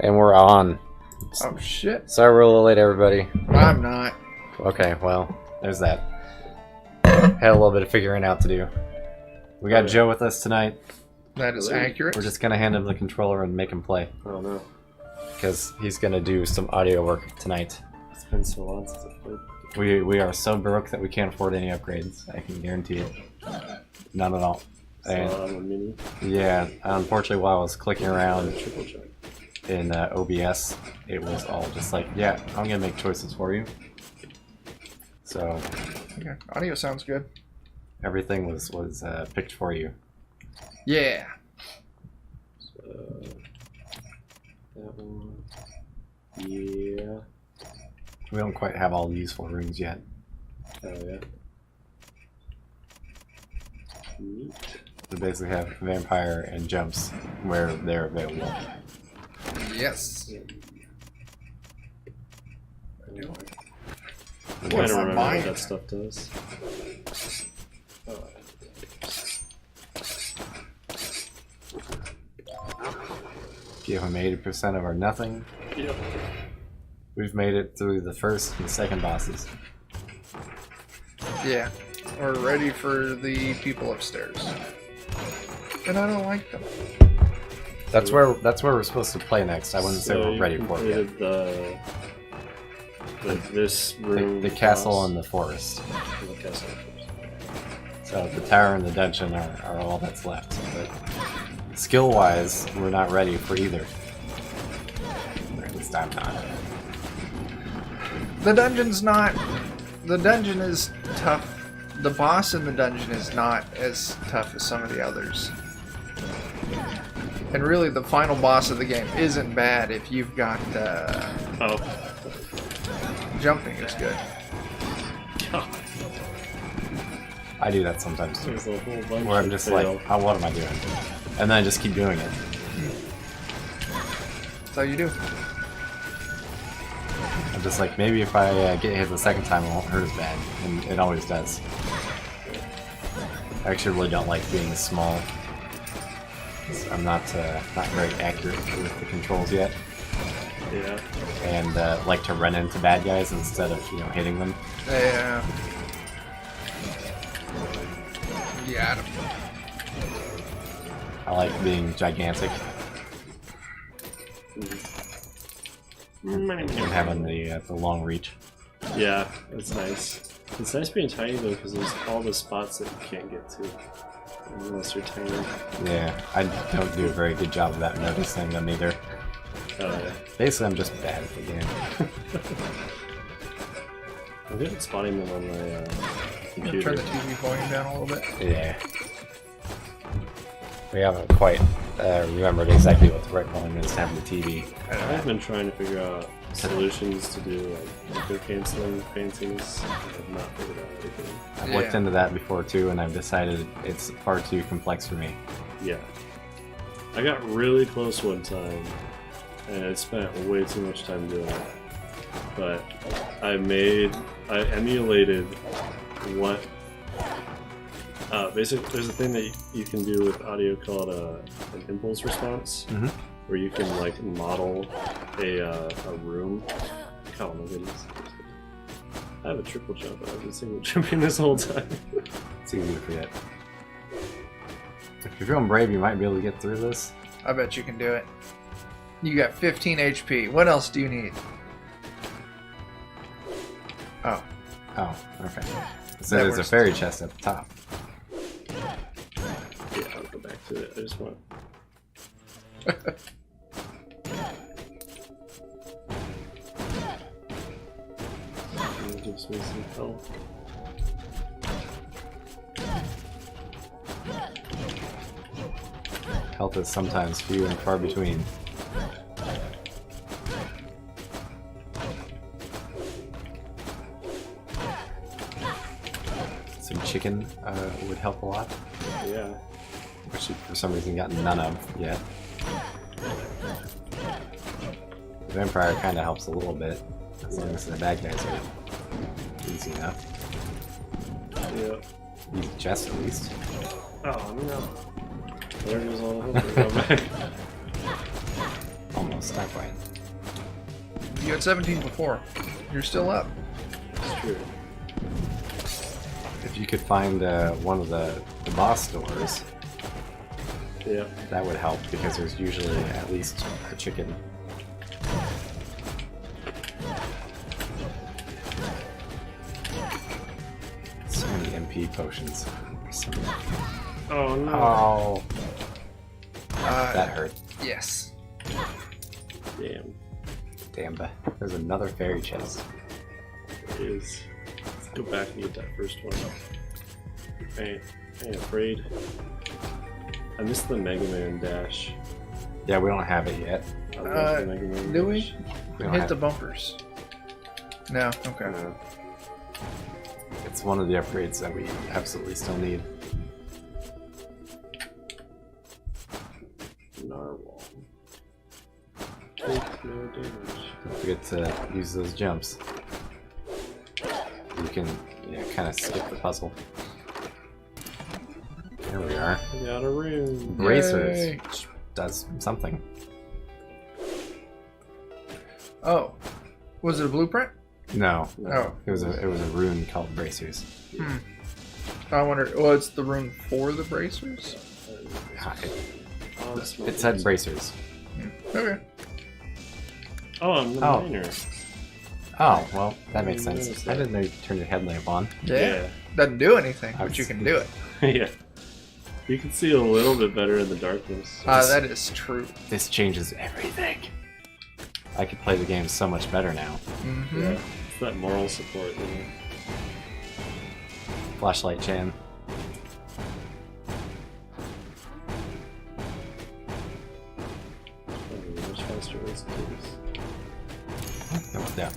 And we're on. Oh shit. Sorry we're a little late, everybody. I'm not. Okay, well, there's that. Had a little bit of figuring out to do. We got Joe with us tonight. That is accurate. We're just gonna hand him the controller and make him play. Oh no. Because he's gonna do some audio work tonight. It's been so long since I played. We are so broke that we can't afford any upgrades. I can guarantee it. None at all. And, So I'm a mini. yeah, unfortunately while I was clicking around Triple check. in OBS, it was all just like, yeah, I'm gonna make choices for you. So Okay. Audio sounds good. everything was picked for you. Yeah. So that one. Yeah. We don't quite have all the useful rooms yet. Oh yeah. Neat. We basically have vampire and jumps where they're available. Yes. I don't What's remember mine? what that stuff does. Oh. Give them 80% of our nothing. Yep. We've made it through the first and second bosses. Yeah. We're ready for the people upstairs. And I don't like them. That's where we're supposed to play next. I wouldn't say So we're you ready for it yet. completed this room. The castle boss? and the forest. The castle. So the tower and the dungeon are all that's left. But skill-wise, we're not ready for either. Or at least I'm not. The dungeon's not... The dungeon is tough. The boss in the dungeon is not as tough as some of the others. And really, the final boss of the game isn't bad if you've got... Oh. Jumping is good. God. I do that sometimes too. There's a whole bunch Where I'm of just fail. like, oh, what am I doing? And then I just keep doing it. That's how you do. I'm just like, maybe if I get hit the second time, it won't hurt as bad. And it always does. I actually really don't like being small. I'm not very accurate with the controls yet. Yeah. And like to run into bad guys instead of, hitting them. Yeah. Yeah. I like being gigantic and having the long reach. Yeah, that's nice. It's nice being tiny though, because there's all the spots that you can't get to unless you're tiny. Yeah, I don't do a very good job of that noticing them either. Oh yeah. Basically, I'm just bad at the game. I'm good at spotting them on my computer. Turn the TV volume down a little bit. Yeah. We haven't quite remembered exactly what the right volume is to have the TV. I've been trying to figure out solutions to do like echo canceling fancies. I've not figured out anything. I've looked into that before too, and I've decided it's far too complex for me. Yeah. I got really close one time, and I spent way too much time doing it. But I emulated what. Basically, there's a thing that you can do with audio called an impulse response, where you can like model a room. Oh my goodness! I have a triple jump, but I've been single jumping this whole time. It's easy to forget. If you're feeling brave, you might be able to get through this. I bet you can do it. You got 15 HP. What else do you need? Oh. Oh, okay. So That there's a works. fairy chest at the top. Yeah, I'll go back to it. I just want. It gives me some health. Health is sometimes few and far between. Some chicken would help a lot, Yeah. which for some reason got none of yet. The vampire kind of helps a little bit, as long as the bad guys are easy enough. Yeah. Easy chest at least. Oh no. There goes all the hope. Go back. Almost. Not quite. You had 17 before. You're still up. It's true. If you could find one of the boss doors, Yeah. that would help because there's usually at least a chicken. So many MP potions. Oh no. Oh, that hurt. Yes. Damn. Damn, there's another fairy chest. There is. Let's go back and get that first one. I ain't afraid. I missed the Mega Man dash. Yeah, we don't have it yet. I love the Mega Man do we? dash. We don't Hit have the bumpers. No, okay. It's one of the upgrades that we absolutely still need. Narwhal. Take no damage. Don't forget to use those jumps. You can, kind of skip the puzzle. There we are. We got a room. Bracers, Yay. which does something. Oh. Was it a blueprint? No, Oh. it was a rune called bracers. I wonder. Oh, it's the rune for the bracers? It said bracers. Okay. Oh, I'm the Oh. miner. Oh, well, that makes I didn't sense. notice I that. didn't know you could turn your headlamp on. Yeah. Doesn't do anything, I but was- you can do it. Yeah. You can see a little bit better in the darkness. That is true. This changes everything. I could play the game so much better now. Mm-hmm. Yeah. It's that moral support, you know. Flashlight Chan. Probably much faster ways to do this. No doubt.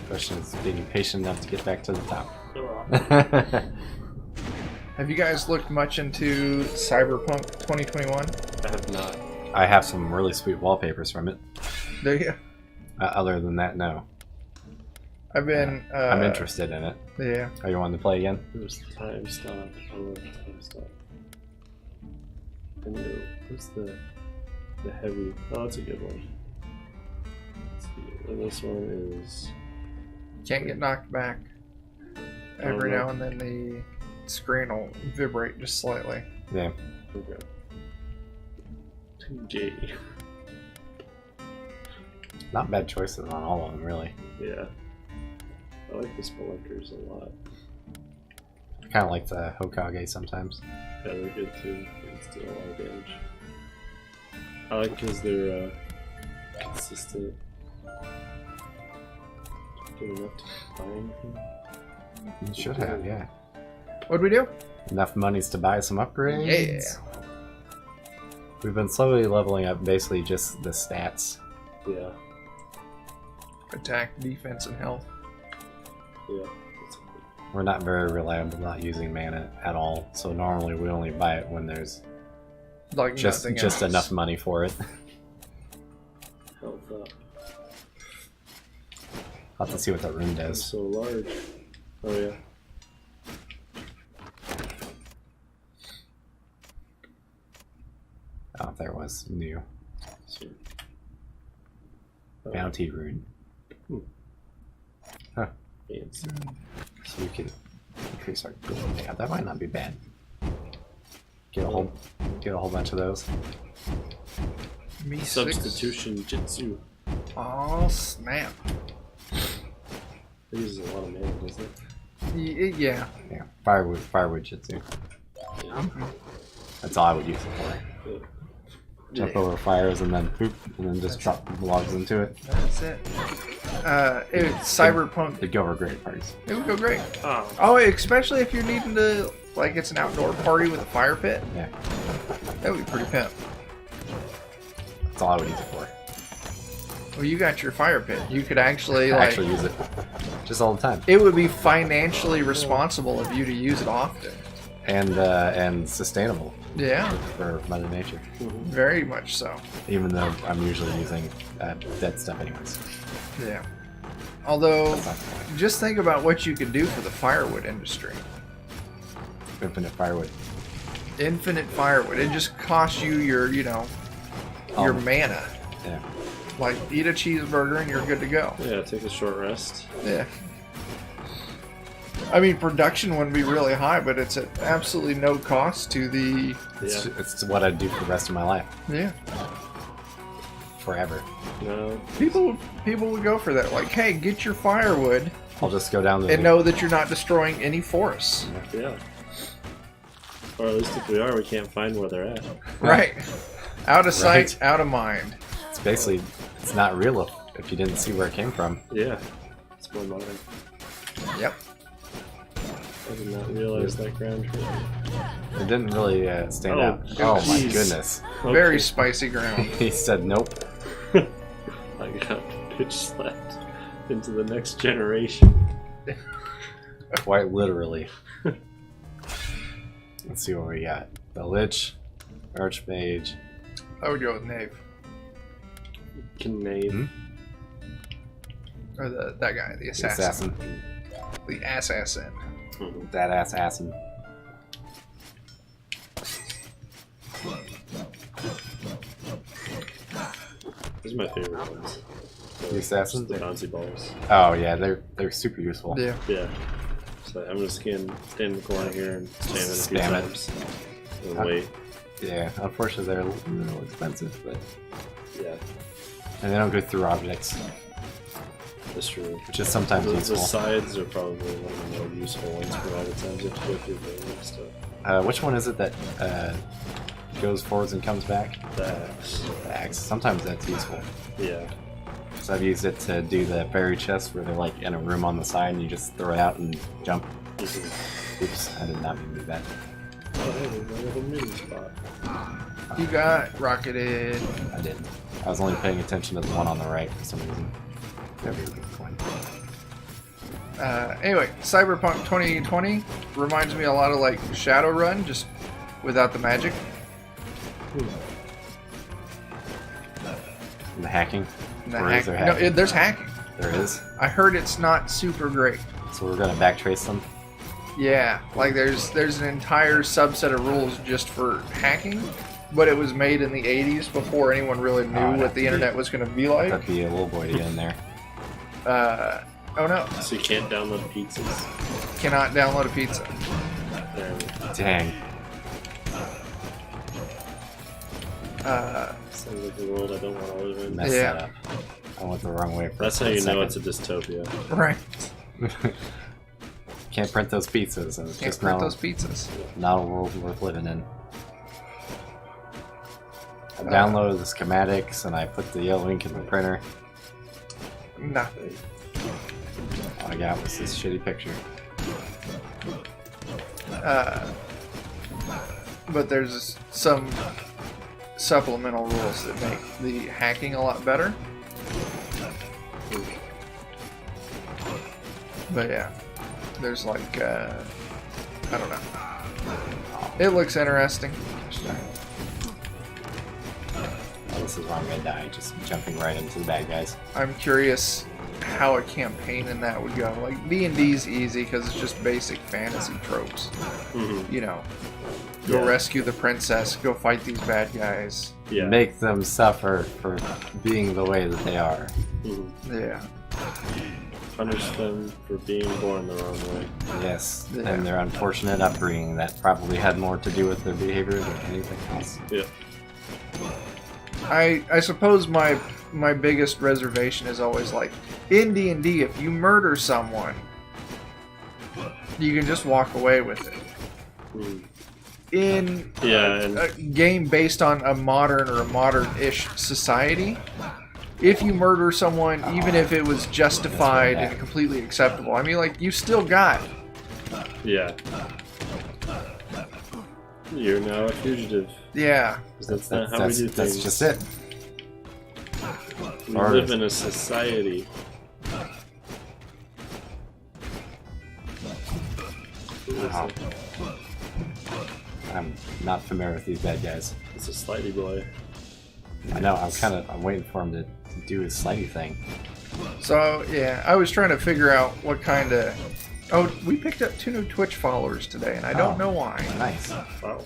Question is being patient enough to get back to the top. Have you guys looked much into Cyberpunk 2021? I have not. I have some really sweet wallpapers from it. Do you? Other than that, no. I've been. I'm interested in it. Yeah. Are you wanting to play again? There's time stop. I love time stop. And what's the heavy? Oh, that's a good one. Let's see. And this one is. Can't get knocked back. Every Oh, no. now and then the screen will vibrate just slightly. Yeah. Okay. 2J. Not bad choices on all of them, really. Yeah. I like the Spelunker's a lot. I kind of like the Hokage sometimes. Yeah, they're good too. They can steal a lot of damage. I like because they're consistent. Good enough to buy anything. You should have, yeah. What'd we do? Enough monies to buy some upgrades. Yeah. We've been slowly leveling up basically just the stats. Yeah. Attack, defense, and health. Yeah. We're not very reliable not using mana at all, so normally we only buy it when there's Like just nothing else. enough money for it. Health up. I'll have to see what that rune It's does. so large. Oh yeah. Oh, there was new Sweet. bounty rune. Huh. Fancy. So we can increase our gold. Yeah, that might not be bad. Get a whole bunch of those. Me Substitution Jitsu. Oh snap! It uses a lot of mana, doesn't it? Yeah. Yeah, firewood jitsu. Yeah. That's all I would use it for. Good. Jump over fires and then poop, and then just drop logs into it. That's it. It's Cyberpunk. It'd go over great parties. It would go great. Oh. Oh, especially if you're needing to, like, it's an outdoor party with a fire pit. Yeah, That would be pretty pimp. that's all I would use it for. Well, you got your fire pit. You could actually, I like, actually use it just all the time, it would be financially responsible of you to use it often. and sustainable Yeah, for Mother Nature. very much so. Even though I'm usually using dead stuff anyways. Yeah. Although, That's not the point. just think about what you could do for the firewood industry. Infinite firewood. Infinite firewood. It just costs you your, your mana. Yeah. Like, eat a cheeseburger and you're good to go. Yeah, take a short rest. Yeah. I mean, production wouldn't be really high, but it's at absolutely no cost to the... It's what I'd do for the rest of my life. Yeah. Forever. No. People would go for that. Like, hey, get your firewood I'll just go down to and know that you're not destroying any forests. Yeah. Or at least if we are, we can't find where they're at. Right. Out of sight, Right. out of mind. It's basically, it's not real if you didn't see where it came from. Yeah. It's my mind. Yep. I did not realize that ground tree. It didn't really stand Oh, out. Oh my jeez. goodness. Okay. Very spicy ground. He said nope. I got pitch slapped into the next generation. Quite literally. Let's see what we got. The Lich, Archmage. I would go with Knave. Knave. Hmm? Or that guy, the The assassin. Assassin. The assassin. That assassin. These are my favorite ones. The assassin? The bouncy balls. Oh yeah, they're super useful. Yeah. Yeah. So I'm just gonna stand in the corner here and spam it a few Spam it. times. And wait. Yeah, unfortunately they're a little expensive, but Yeah, and they don't go through objects, that's true. which is sometimes The useful. sides are probably one of the more useful ones for all the times you have to go through the stuff. Which one is it that goes forwards and comes back? The axe. The axe. Sometimes that's useful. Yeah. So I've used it to do the fairy chest where they're like in a room on the side and you just throw it out and jump. Mhm. Oops, I did not mean to do that. Oh, hey, there's a little mini spot. You got rocketed. I didn't. I was only paying attention to the one on the right for some reason. There we go. Coin. Anyway, Cyberpunk 2020 reminds me a lot of like Shadowrun, just without the magic. And the hacking. And the Or is there No, hacking? there's hacking. There is. I heard it's not super great. So we're gonna backtrace them. Yeah, like there's an entire subset of rules just for hacking, but it was made in the 80s before anyone really knew it'd have what to the be- internet was going to be like. That'd be a little boy to get in there. Oh no, So you can't download pizzas. cannot download a pizza. There. Dang. Sounds like the world I don't want to live in. Messed Yeah. that up. I went the wrong way for That's a how you know second. it's a dystopia. Right. Can't print those pizzas, and it's Can't just print not, those pizzas. not a world worth living in. I downloaded the schematics and I put the yellow ink in the printer. Nothing. All I got was this shitty picture. But there's some supplemental rules that make the hacking a lot better. But yeah, there's like, I don't know. It looks interesting. Oh, this is where I'm gonna die, just jumping right into the bad guys. I'm curious how a campaign in that would go. Like, D&D's easy because it's just basic fantasy tropes. Mm-hmm. You know, go Yeah. rescue the princess, go fight these bad guys. Yeah. Make them suffer for being the way that they are. Mhm. Yeah. Punish them for being born the wrong way. Yes, Yeah. and their unfortunate upbringing that probably had more to do with their behavior than anything else. Yeah. I suppose my biggest reservation is always like, in D&D, if you murder someone, you can just walk away with it. Mm. In Yeah, and a game based on a modern or a modern-ish society, if you murder someone, even if it was justified and completely acceptable, I mean, like, you still got. yeah. You're now a fugitive. Yeah. 'Cause that's not how we do things. That's just it. We Or live is in a society. Wow. I'm not familiar with these bad guys. It's a slidey boy. I know, I'm waiting for him to do his slidey thing. So, yeah, I was trying to figure out what kind of... Oh, we picked up 2 new Twitch followers today, and I don't Oh. know why. Nice. Wow.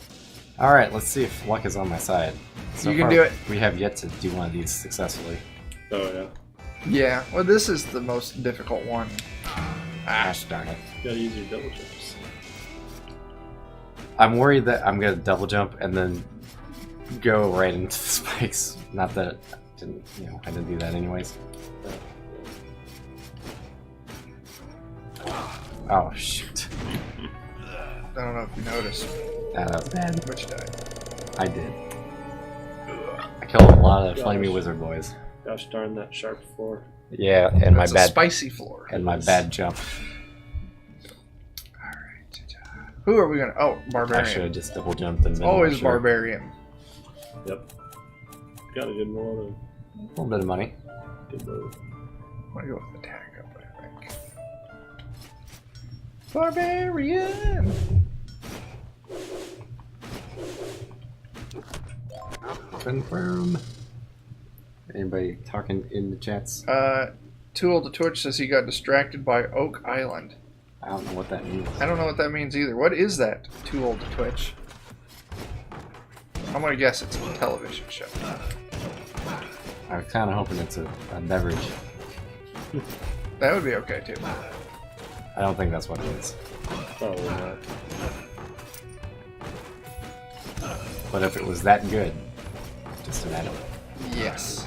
Alright, let's see if luck is on my side. So You can far, do it. We have yet to do one of these successfully. Oh yeah. Yeah, well, this is the most difficult one. Gosh darn it. You gotta use your double jumps. I'm worried that I'm gonna double jump and then go right into the spikes. Not that I didn't do that anyways. Oh shoot. I don't know if you noticed, That was bad. but you died. I did. I killed a lot of Gosh. flamey wizard boys. Gosh darn that sharp floor. Yeah, and It's a my bad spicy floor. and my bad jump. Alright. Who are we gonna... Oh, I should Barbarian. have just double jumped and been Always more sure. Barbarian. Yep. Got a good roll A little bit of money. Good move. I'm gonna go with attack up, I think. Barbarian! Confirm. Anybody talking in the chats? Tool to Twitch says he got distracted by Oak Island. I don't know what that means. I don't know what that means either. What is that, Tool to Twitch? I'm gonna guess it's a television show. I was kind of hoping it's a beverage. That would be okay too. I don't think that's what it is. Probably not. But if it was that good, just imagine. Yes.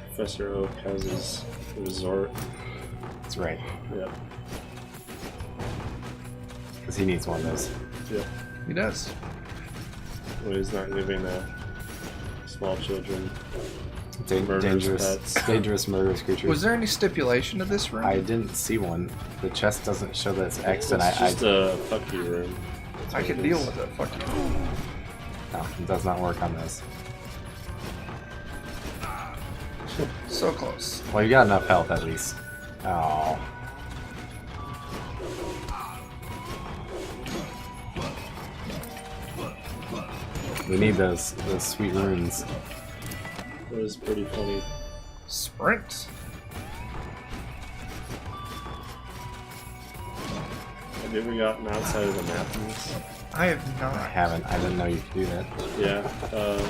Professor Oak has his resort. That's right. Yep. Because he needs one of those. Yep. He does. Well, he's not giving small children murderous Dangerous, pets. dangerous murderous creatures. Was there any stipulation to this room? I didn't see one. The chest doesn't show that it's X, and It's I just a fuck you room. That's I what could it deal is. with it. Fuck you. no, it does not work on this. So close. Well, you got enough health at least. Oh. We need those sweet runes. It was pretty funny. Sprint. Have you ever gotten outside of the map in this? I have not. I haven't. I didn't know you could do that. Yeah.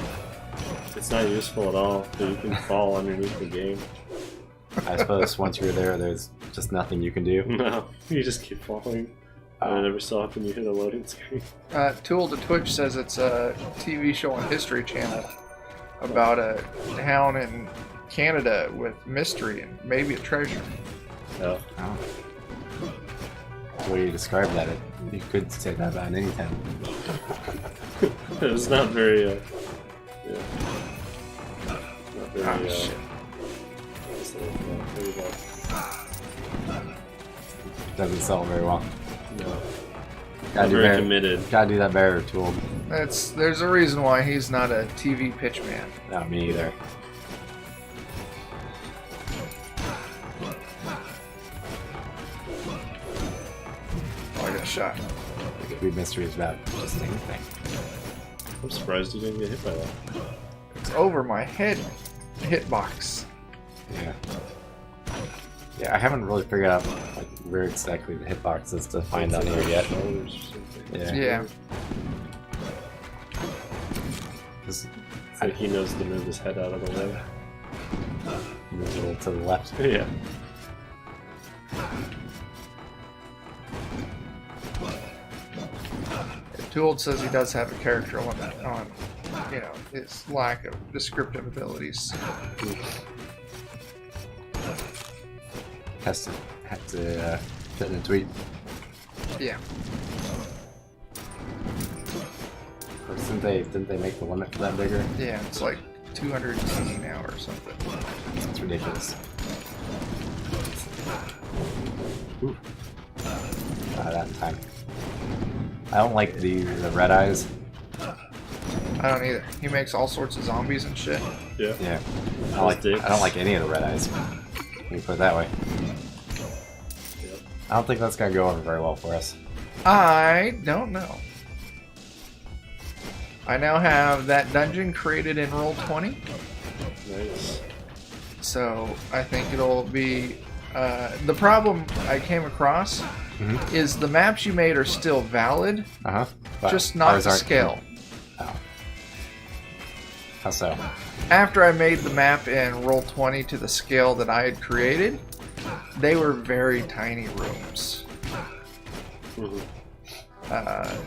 It's not useful at all, but you can fall underneath the game. I suppose once you're there, there's just nothing you can do. No, you just keep falling. And then every so often you hit a loading screen. Tool to Twitch says it's a TV show on History Channel about a town in Canada with mystery and maybe a treasure. Yeah. Oh. The way you describe that, you could say that about any town. It's not very, yeah. Not very, shit. what's the word for that? Doesn't sell very well. No. Gotta Not do very better. committed. Gotta do that better, Tool. There's a reason why he's not a TV pitch man. Not me either. Oh, I got shot. There could be mysteries about just anything. I'm surprised you didn't get hit by that. It's over my head. Hitbox. Yeah. Yeah, I haven't really figured out like where exactly the hitbox is to find out here yet. Shoulders or something. Yeah. Yeah. 'Cause It's like he knows to move his head out of the way. moves a little to the left. Yeah. Tool says he does have a character limit on, his lack of descriptive abilities. Has to fit in a tweet. Yeah. Or didn't they make the limit for that bigger? Yeah, it's like 280 now or something. It's ridiculous. Ooh. That in time. I don't like the red eyes. I don't either. He makes all sorts of zombies and shit. Yeah. Yeah. Dicks. I don't like any of the red eyes. Let me put it that way. Yep. I don't think that's gonna go over very well for us. I don't know. I now have that dungeon created in Roll20, Nice. so I think it'll be... the problem I came across is the maps you made are still valid, just not to scale. Oh. How so? After I made the map in Roll20 to the scale that I had created, they were very tiny rooms.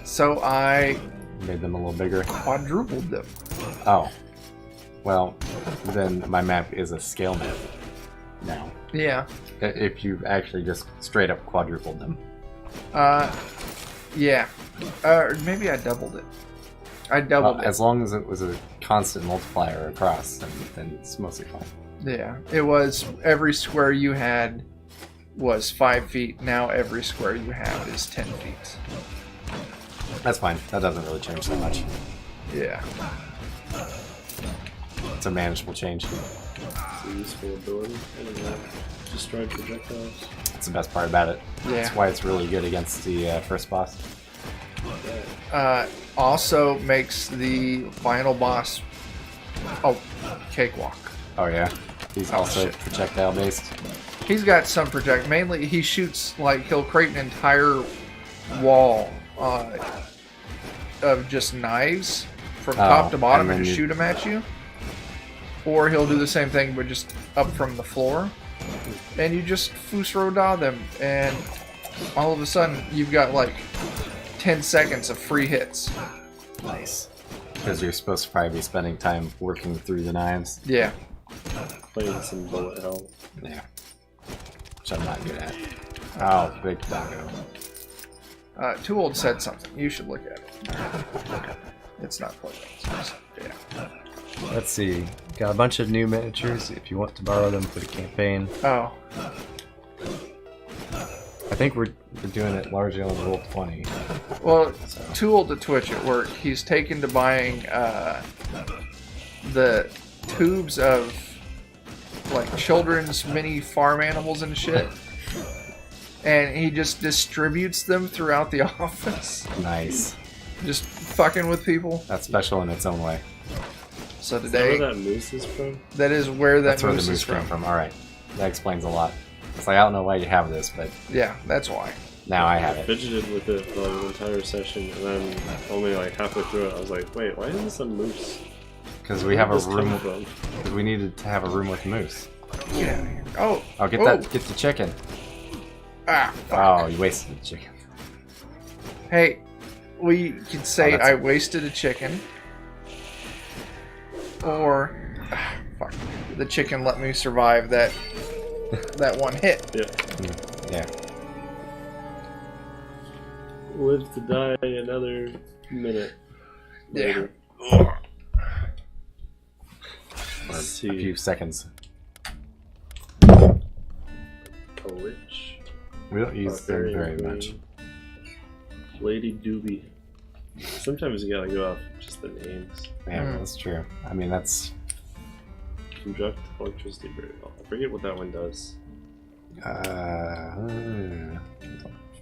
So I Made them a little bigger. quadrupled them. Oh. Well, then my map is a scale map now. Yeah. If you actually just straight up quadrupled them. Yeah. Maybe I doubled it. I doubled it. As long as it was a constant multiplier across, then it's mostly fine. Yeah. It was every square you had was 5 feet. Now every square you have is 10 feet. That's fine. That doesn't really change so much. Yeah. It's a manageable change. It's a useful ability. Destroy projectiles. That's the best part about it. Yeah. That's why it's really good against the first boss. Also makes the final boss cakewalk. Oh yeah? He's also projectile based. He's got some project. Mainly, he shoots he'll create an entire wall of just knives from top to bottom and just shoot them at you. Or he'll do the same thing but just up from the floor, and you just fusro-da them, and all of a sudden you've got 10 seconds of free hits. Nice. Because you're supposed to probably be spending time working through the knives. Yeah. Playing some bullet hell. Yeah. Which I'm not good at. Oh, big doggo. Too Old said something. You should look at it. It's not quite that. Yeah. Let's see. Got a bunch of new miniatures. If you want to borrow them for the campaign. Oh. I think we're doing it largely on Roll20. Well, Too Old to Twitch at work. He's taken to buying the tubes of children's mini farm animals and shit. And he just distributes them throughout the office. Nice. Just fucking with people. That's special in its own way. So Is that today, where that moose is from? that is where that That's where moose the is moose came from. from. Alright. That explains a lot. It's I don't know why you have this, but Yeah, that's why. now I have it. Fidgeted with it for the entire session, and then only halfway through it, I was like, wait, why is this a moose? Because we have a Where did this room. come from? Because we needed to have a room with moose. Get out of here. Oh. Oh, get oh. that. Get the chicken. Ah, fuck. Oh, you wasted the chicken. Hey, we could say that's- I wasted a chicken. Or, fuck, the chicken let me survive that one hit. Yeah. Yeah. Live to die another minute. Yeah. later. Or Let's a see. few seconds. A witch. We don't use them very much. Lady Doobie. Sometimes you gotta go off just the names. Yeah, that's true. I mean, that's. Conduct electricity very well. I forget what that one does.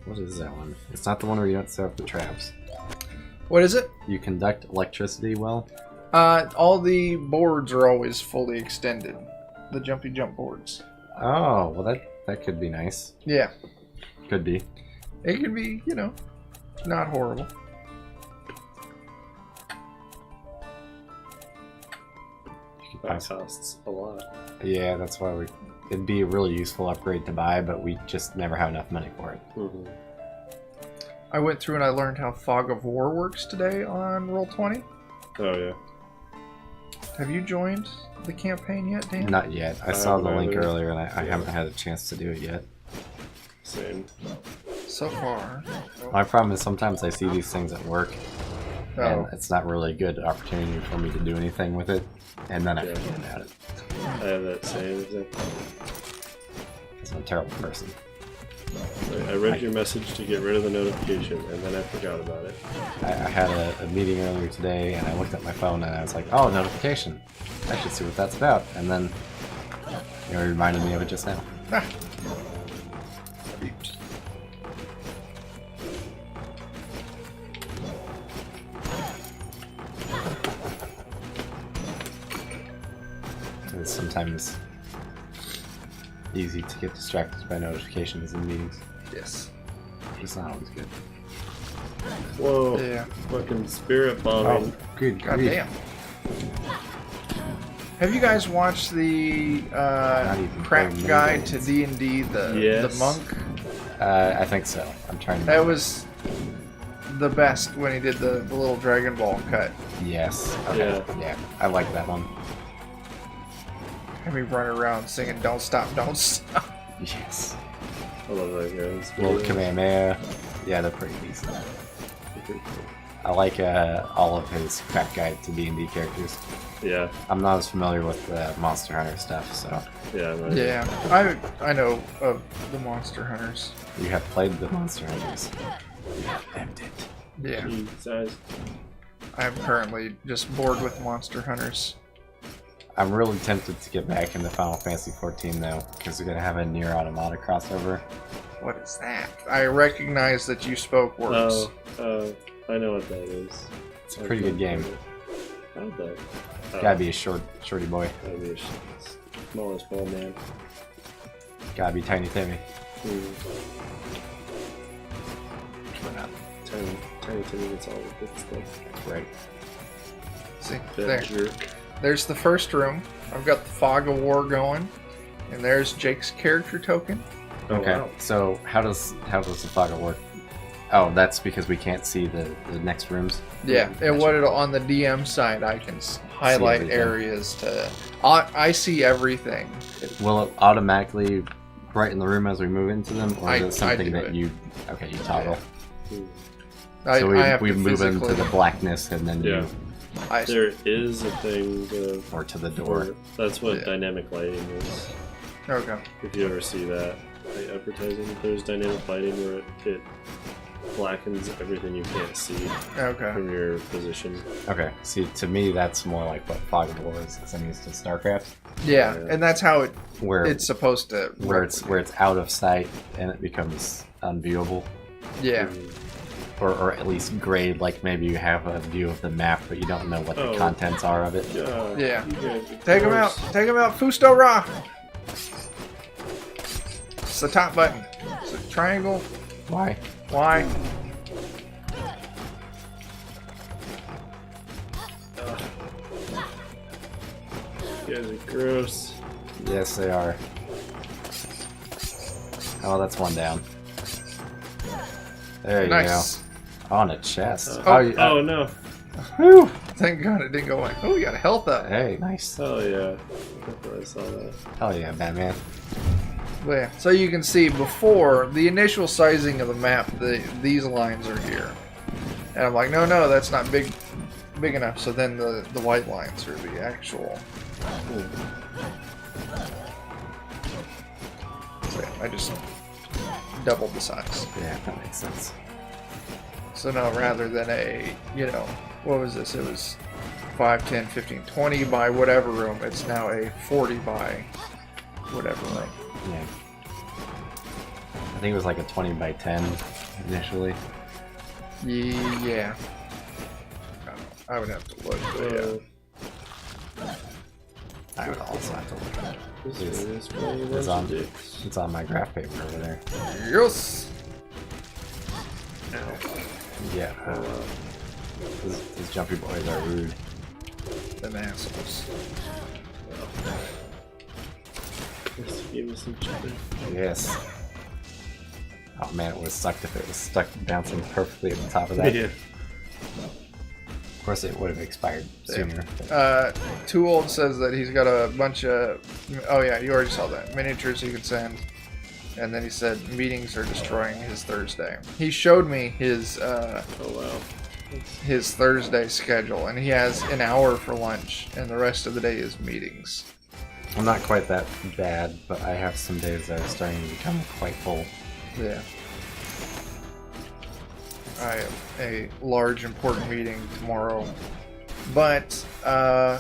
What is that one? It's not the one where you don't set up the traps. What is it? You conduct electricity well. All the boards are always fully extended. The jumpy jump boards. Oh, well that could be nice. Yeah. Could be. It could be, not horrible. That costs a lot. Yeah, that's why it'd be a really useful upgrade to buy, but we just never have enough money for it. Mm-hmm. I went through and I learned how Fog of War works today on Roll20. Oh yeah. Have you joined the campaign yet, Dan? Not yet. I saw the link either. earlier, and I haven't had a chance to do it yet. Same. So far. My problem is sometimes I see these things at work, Oh. and it's not really a good opportunity for me to do anything with it, and then I Yeah. forget about it. I have that same exact. Because I'm a terrible person. I read your message to get rid of the notification, and then I forgot about it. I had a meeting earlier today, and I looked at my phone, and I was like, oh, notification. I should see what that's about. And then it reminded me of it just now. Ah. It's sometimes easy to get distracted by notifications in meetings. Yes. It's not always good. Whoa. Yeah. Fucking spirit bombing. Oh, good God grief. damn. Have you guys watched the even crack playing guide mini to games. D&D, the Yes. monk? I think so. I'm trying to. That was the best when he did the little Dragon Ball cut. Yes. Okay. Yeah. I like that one. Have me run around singing "Don't Stop, Don't Stop." Yes. I love that guy. Little Kamehameha. Yeah, they're pretty decent. Pretty cool. I like all of his crack guide to D&D characters. Yeah. I'm not as familiar with the Monster Hunter stuff, so Yeah. No, Yeah, I know of the Monster Hunters. you have played the Monster Hunters. You have lived it. Yeah, Jesus. I'm currently just bored with Monster Hunters. I'm really tempted to get back into Final Fantasy 14 though, because we're gonna have a Nier Automata crossover. What is that? I recognize that you spoke words. Oh, I know what that is. It's a pretty good game. How'd that? Gotta be a shorty boy. Gotta be a smallest ball man. Gotta be Tiny Timmy. We're not. Tiny Timmy gets all the good stuff. That's right. See, That jerk. there's the first room. I've got the Fog of War going, and there's Jake's character token. Oh, Okay. wow. So how does the fog work? Oh, that's because we can't see the next rooms. Yeah, and what it'll on the DM side, I can highlight everything. areas to. I see everything. Will it automatically brighten the room as we move into them, or is I it something do that it. you toggle? I, So we I have to move into physically. the blackness and then Yeah. you I, There is a thing or to the door. that's what Yeah. dynamic lighting is. okay. If you ever see that like, advertising, there's dynamic lighting where it blackens everything you can't see Okay. from your position. Okay. See, to me, that's more like what Fog of War is, because I'm used to StarCraft, Yeah, Yeah. and that's how where it's supposed to. where it's out of sight and it becomes unviewable, Yeah. or at least grayed. Like maybe you have a view of the map, but you don't know what the Oh. contents are of it. Yeah. you guys are Take him out. gross. Take him out. Fusto Ra. It's the top button. It's a triangle. Why? Why? You guys are gross. Yes, they are. Oh, that's one down. There you Nice. go. On a chest. Oh, Oh no. Whew. Thank God it didn't go away. Oh, you got a health up. Hey, nice. Oh yeah. I thought I saw that. Hell yeah, Batman. But yeah, so you can see before the initial sizing of the map, these lines are here, and I'm like, no, that's not big enough. So then the white lines are the actual. So yeah, I just doubled the size. Yeah, that makes sense. So now rather than a, what was this? It was 5, 10, 15, 20 by whatever room. It's now a 40 by whatever room. Yeah. I think it was like a 20 by 10 initially. Yeah. I would have to look. But yeah. I would also have to look at it. This It's- is playing a it's bunch on- of dicks. It's on my graph paper over there. Yes. Yeah. Oh, wow. These jumpy boys are rude. Them assholes. Just give me some chicken. Yes. Oh man, it would have sucked if it was stuck bouncing perfectly at the top of that. Yeah. Of course, it would have expired sooner. Too Old says that he's got a bunch of. Oh yeah, you already saw that miniatures he could send, and then he said meetings are destroying his Thursday. He showed me his Oh wow. his Thursday schedule, and he has an hour for lunch, and the rest of the day is meetings. I'm not quite that bad, but I have some days that are starting to become quite full. Yeah. I have a large important meeting tomorrow, but I'm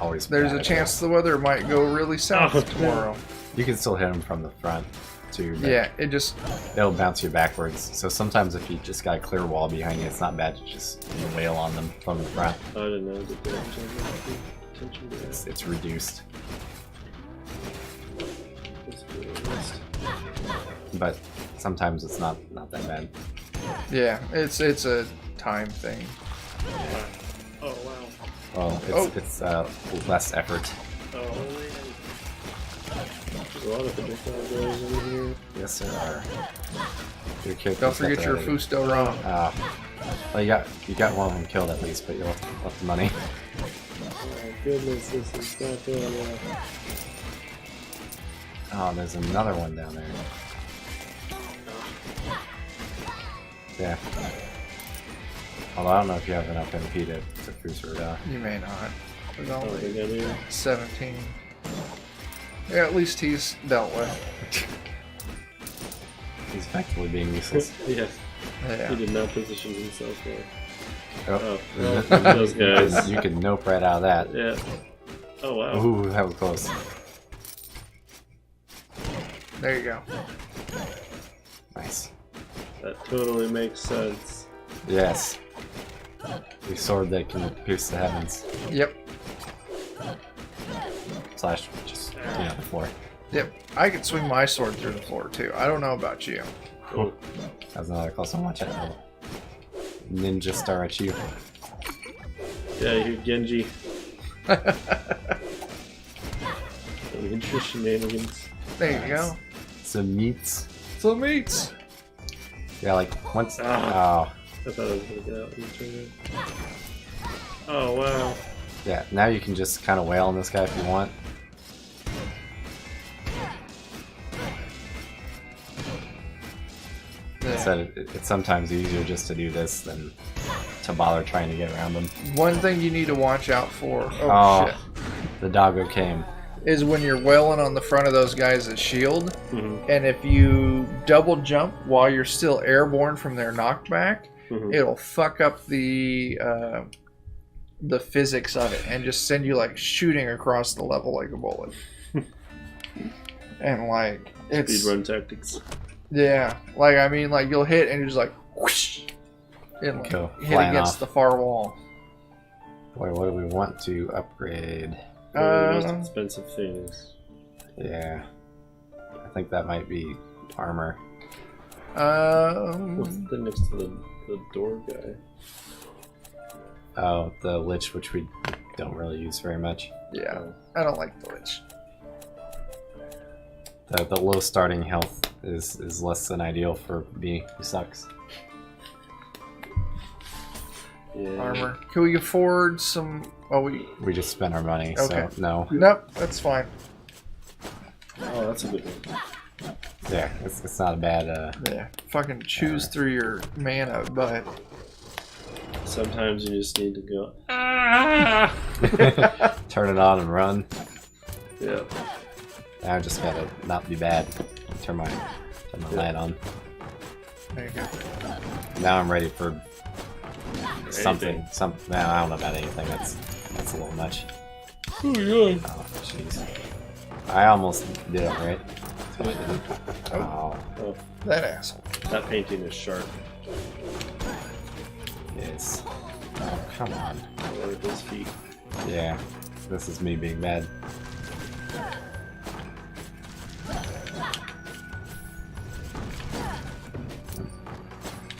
always there's bad a at chance the weather might go really south Oh, tomorrow. that. You can still hit them from the front, too. But Yeah, it just It'll bounce you backwards. So sometimes if you just got a clear wall behind you, it's not bad to just wail on them from the front. I didn't know that they actually attention to that. It's reduced. Let's do a list. but sometimes it's not that bad. Yeah, it's a time thing. Oh wow. Well, it's less effort. Oh man. There's a lot of projectile guys in here. Yes, there are. Your character's Don't got forget the your ready. Fusto Rom. Well, you got one of them killed at least, but you'll have the money. Oh goodness, this is not going well. Oh, there's another one down there. Yeah. Although I don't know if you have enough MP to boost her down. You may not. There's Oh, only they got here. 17. Yeah, at least he's dealt with. He's effectively being useless. Yeah, Yeah. he did not position himself well. Oh, Oh, well, those guys. You can nope right out of that. Yeah. Oh wow. Ooh, that was close. There you go. Nice. That totally makes sense. Yes. A sword that can pierce the heavens. Yep. Slash just the floor. Yep. I can swing my sword through the floor too. I don't know about you. Cool. That's another close one. Watch out. Ninja star at you. Yeah, you Genji. Ninja shenanigans. There you go. Some meats. Some meats. Yeah, like once. Ah. Oh, I thought I was gonna get out and turn it. Oh wow. yeah. Now you can just kind of wail on this guy if you want. Yeah. Said it's sometimes easier just to do this than to bother trying to get around them. One thing you need to watch out for. Oh, Oh. shit. The doggo came. Is when you're wailing on the front of those guys' shield, Mm-hmm. and if you double jump while you're still airborne from their knockback, Mm-hmm. it'll fuck up the physics of it and just send you like shooting across the level like a bullet. And like it's Speedrun tactics. yeah, like I mean like you'll hit and you're just like whoosh, and like, Go hit flying against off. the far wall. Boy, what do we want to upgrade? One of the most expensive things. Yeah. I think that might be armor. What's the next to the door guy? Oh, the Lich, which we don't really use very much. Yeah, I don't like the Lich. The low starting health is less than ideal for me, who sucks. Yeah. Armor. Can we afford some? Oh, We just spent our money, Okay. so no. Nope, that's fine. Oh, that's a good one. Yeah, it's not a bad. Yeah, fucking choose through your mana, but Sometimes you just need to go. Turn it on and run. Yeah. Now I just gotta not be bad. Turn my light on. there you go. Now I'm ready for something. Anything. Now I don't know about anything. That's a little much. Oh yeah. Oh, jeez. I almost did it right. Oh, Oh, That asshole. that painting is sharp. yes. Oh, come on. Look at those feet. Yeah, this is me being bad.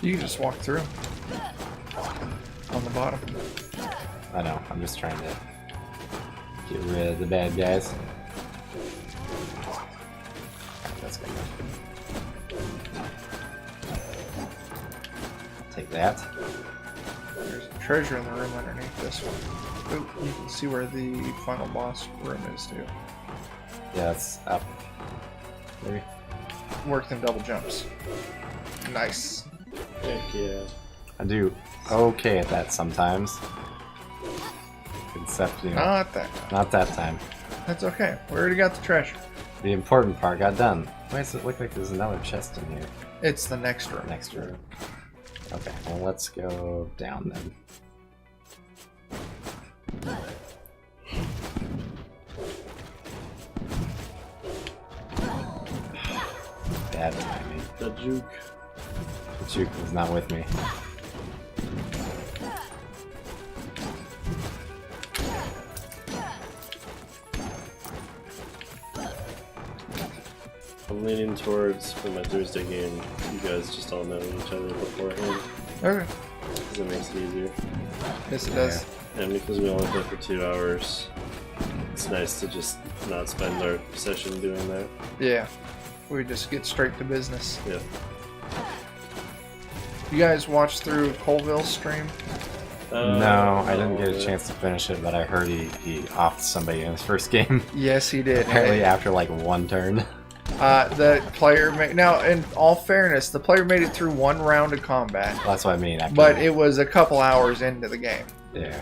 You can just walk through on the bottom. I know. I'm just trying to get rid of the bad guys. That's good. Take that. There's a treasure in the room underneath this one. Ooh, you can see where the final boss room is too. Yeah, it's up. Maybe. Work them double jumps. Nice. Heck yeah. I do okay at that sometimes. Except, you know, not that time. That's okay. We already got the treasure. The important part got done. Why does it look like there's another chest in here? It's the next room. Next room. Okay, well let's go down then. Bad timing. The juke. The juke was not with me. I'm leaning towards for my Thursday game. You guys just all know each other beforehand, Okay. because it makes it easier. Yes, it does. And because we only play for 2 hours, it's nice to just not spend our session doing that. Yeah. We just get straight to business. Yeah. You guys watched through Colville's stream? No, I didn't get a yeah. chance to finish it, but I heard he offed somebody in his first game. Yes, he did. Apparently after like one turn. The player now, in all fairness, the player made it through one round of combat, That's what I mean. After but it was a couple hours into the game. Yeah.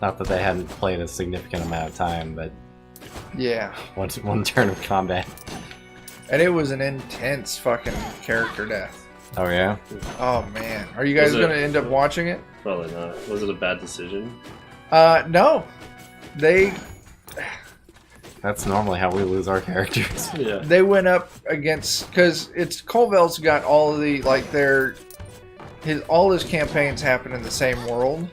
Not that they hadn't played a significant amount of time, but Yeah. one turn of combat. And it was an intense fucking character death. Oh yeah? Oh man. Are you guys Was it- going to end up watching it? Probably not. Was it a bad decision? No. That's normally how we lose our characters. Yeah. They went up against, because it's Colville's got all of the like all his campaigns happen in the same world,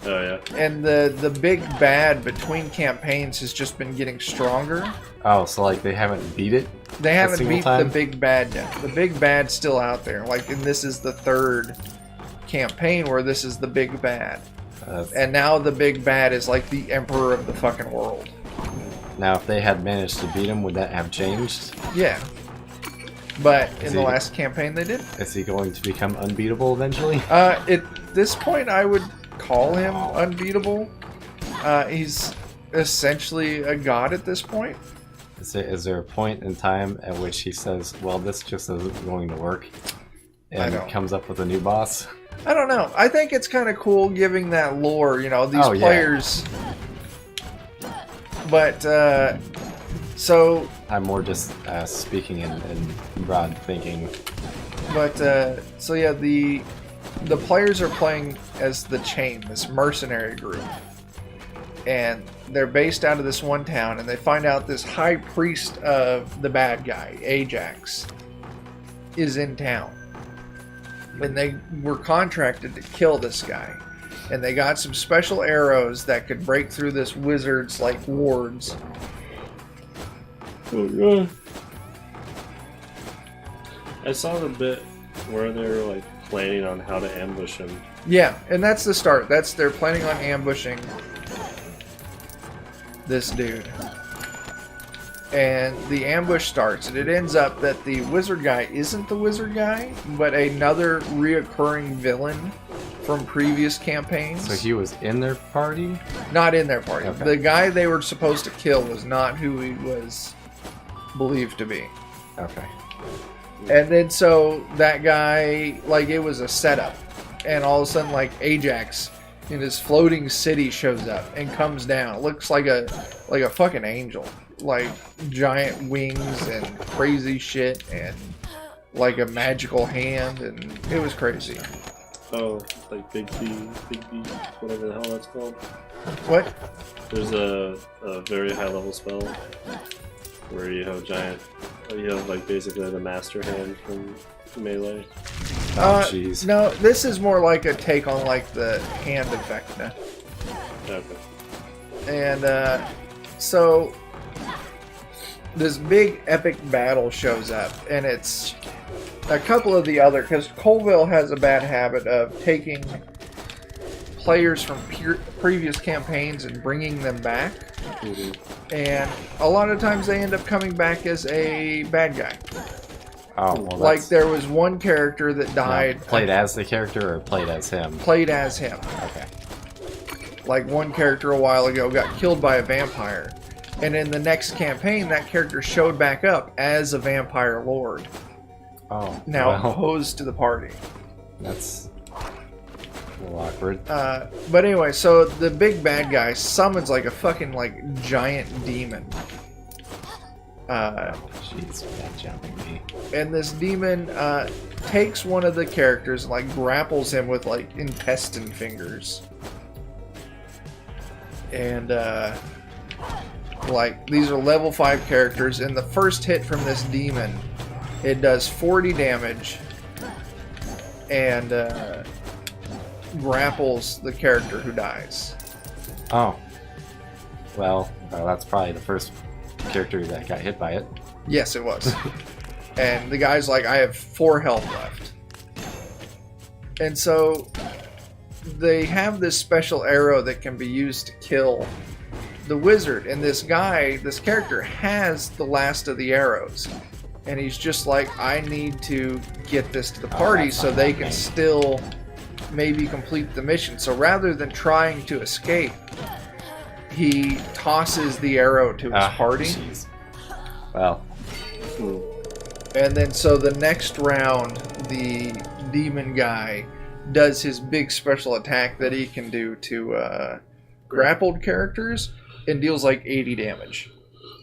Oh yeah. and the big bad between campaigns has just been getting stronger. Oh, so like they haven't beat it? They haven't single beat time? the big bad yet. The big bad's still out there. Like, and this is the third campaign where this is the big bad, and now the big bad is like the emperor of the fucking world. Now, if they had managed to beat him, would that have changed? Yeah. But in Is the he- last campaign they did. Is he going to become unbeatable eventually? At this point, I would call him unbeatable. He's essentially a god at this point. Is there a point in time at which he says, well, this just isn't going to work, I and know. comes up with a new boss? I don't know. I think it's kind of cool giving that lore, you know, these Oh, yeah. players. But, so, I'm more just speaking in broad thinking. but, so yeah, the players are playing as the Chain, this mercenary group. And they're based out of this one town, and they find out this high priest of the bad guy, Ajax, is in town. And they were contracted to kill this guy. And they got some special arrows that could break through this wizard's, like, wards. Oh god. I saw the bit where they were like planning on how to ambush him. Yeah, and that's the start. They're planning on ambushing this dude. And the ambush starts, and it ends up that the wizard guy isn't the wizard guy, but another reoccurring villain from previous campaigns. So he was in their party? Not in their party. Okay. The guy they were supposed to kill was not who he was believed to be. Okay. And then so that guy, like, it was a setup. And all of a sudden, like, Ajax in his floating city shows up and comes down. It looks like a fucking angel. Like, giant wings and crazy shit and like a magical hand, and it was crazy. Oh, like Big B, whatever the hell that's called. What? There's a very high level spell where you have you have like basically the master hand from Melee. Oh, jeez. No, this is more like a take on like the hand effect now. Okay. And so this big epic battle shows up, and it's a couple of the other, because Colville has a bad habit of taking players from previous campaigns and bringing them back, Mhm. and a lot of times they end up coming back as a bad guy. Oh, well, Like, that's... there was one character that died, Played as the character or played as him? played as him. Okay. Like, one character a while ago got killed by a vampire, and in the next campaign that character showed back up as a vampire lord, Oh, now well, opposed to the party. that's a little awkward. But anyway, so the big bad guy summons like a fucking like giant demon. Jeez, that jumping me. And this demon takes one of the characters and like grapples him with like intestine fingers. And like, these are level 5 characters, and the first hit from this demon, it does 40 damage and grapples the character who dies. Oh. Well, that's probably the first character that got hit by it. Yes, it was. And the guy's like, I have 4 health left. And so they have this special arrow that can be used to kill the wizard. And this guy, this character, has the last of the arrows. And he's just like, I need to get this to the party so they can still maybe complete the mission. So rather than trying to escape, he tosses the arrow to his party. Geez. Well. And then so the next round, the demon guy does his big special attack that he can do to grappled characters and deals like 80 damage.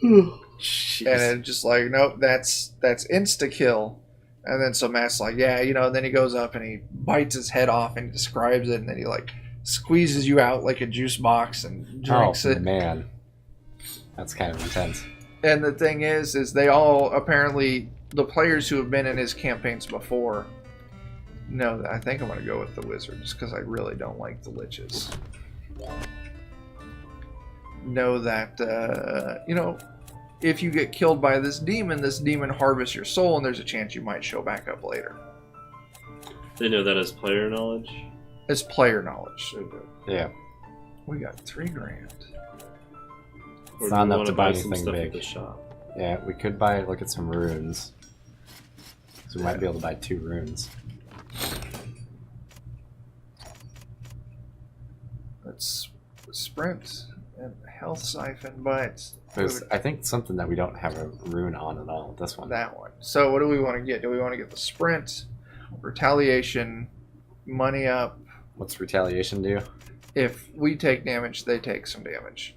Jeez. And it's just like, nope, that's insta kill. And then so Matt's like, yeah, you know, and then he goes up and he bites his head off and describes it, and then he like squeezes you out like a juice box and drinks it. Man, that's kind of intense. And the thing is they all apparently, the players who have been in his campaigns before, know that I think I'm going to go with the wizards because I really don't like the liches. Know that, you know, if you get killed by this demon harvests your soul, and there's a chance you might show back up later. They know that as player knowledge? It's player knowledge. Yeah. We got $3,000. It's not enough to buy some anything stuff big. at the shop. Yeah, we could look at some runes. So we might be able to buy 2 runes. Let's sprint and health siphon, but There's, I think, something that we don't have a rune on at all. This one. that one. So what do we want to get? Do we want to get the sprint, retaliation, money up? What's retaliation do? If we take damage, they take some damage.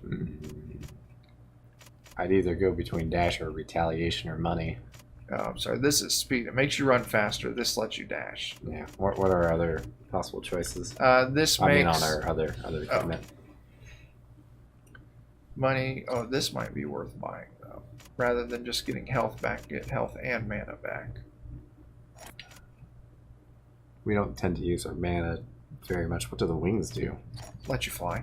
I'd either go between dash or retaliation or money. Oh, I'm sorry. This is speed. It makes you run faster. This lets you dash. Yeah. What are our other possible choices? This I makes mean, on our other equipment. money. Oh, this might be worth buying though, rather than just getting health back. Get health and mana back. We don't tend to use our mana very much. What do the wings do? Let you fly.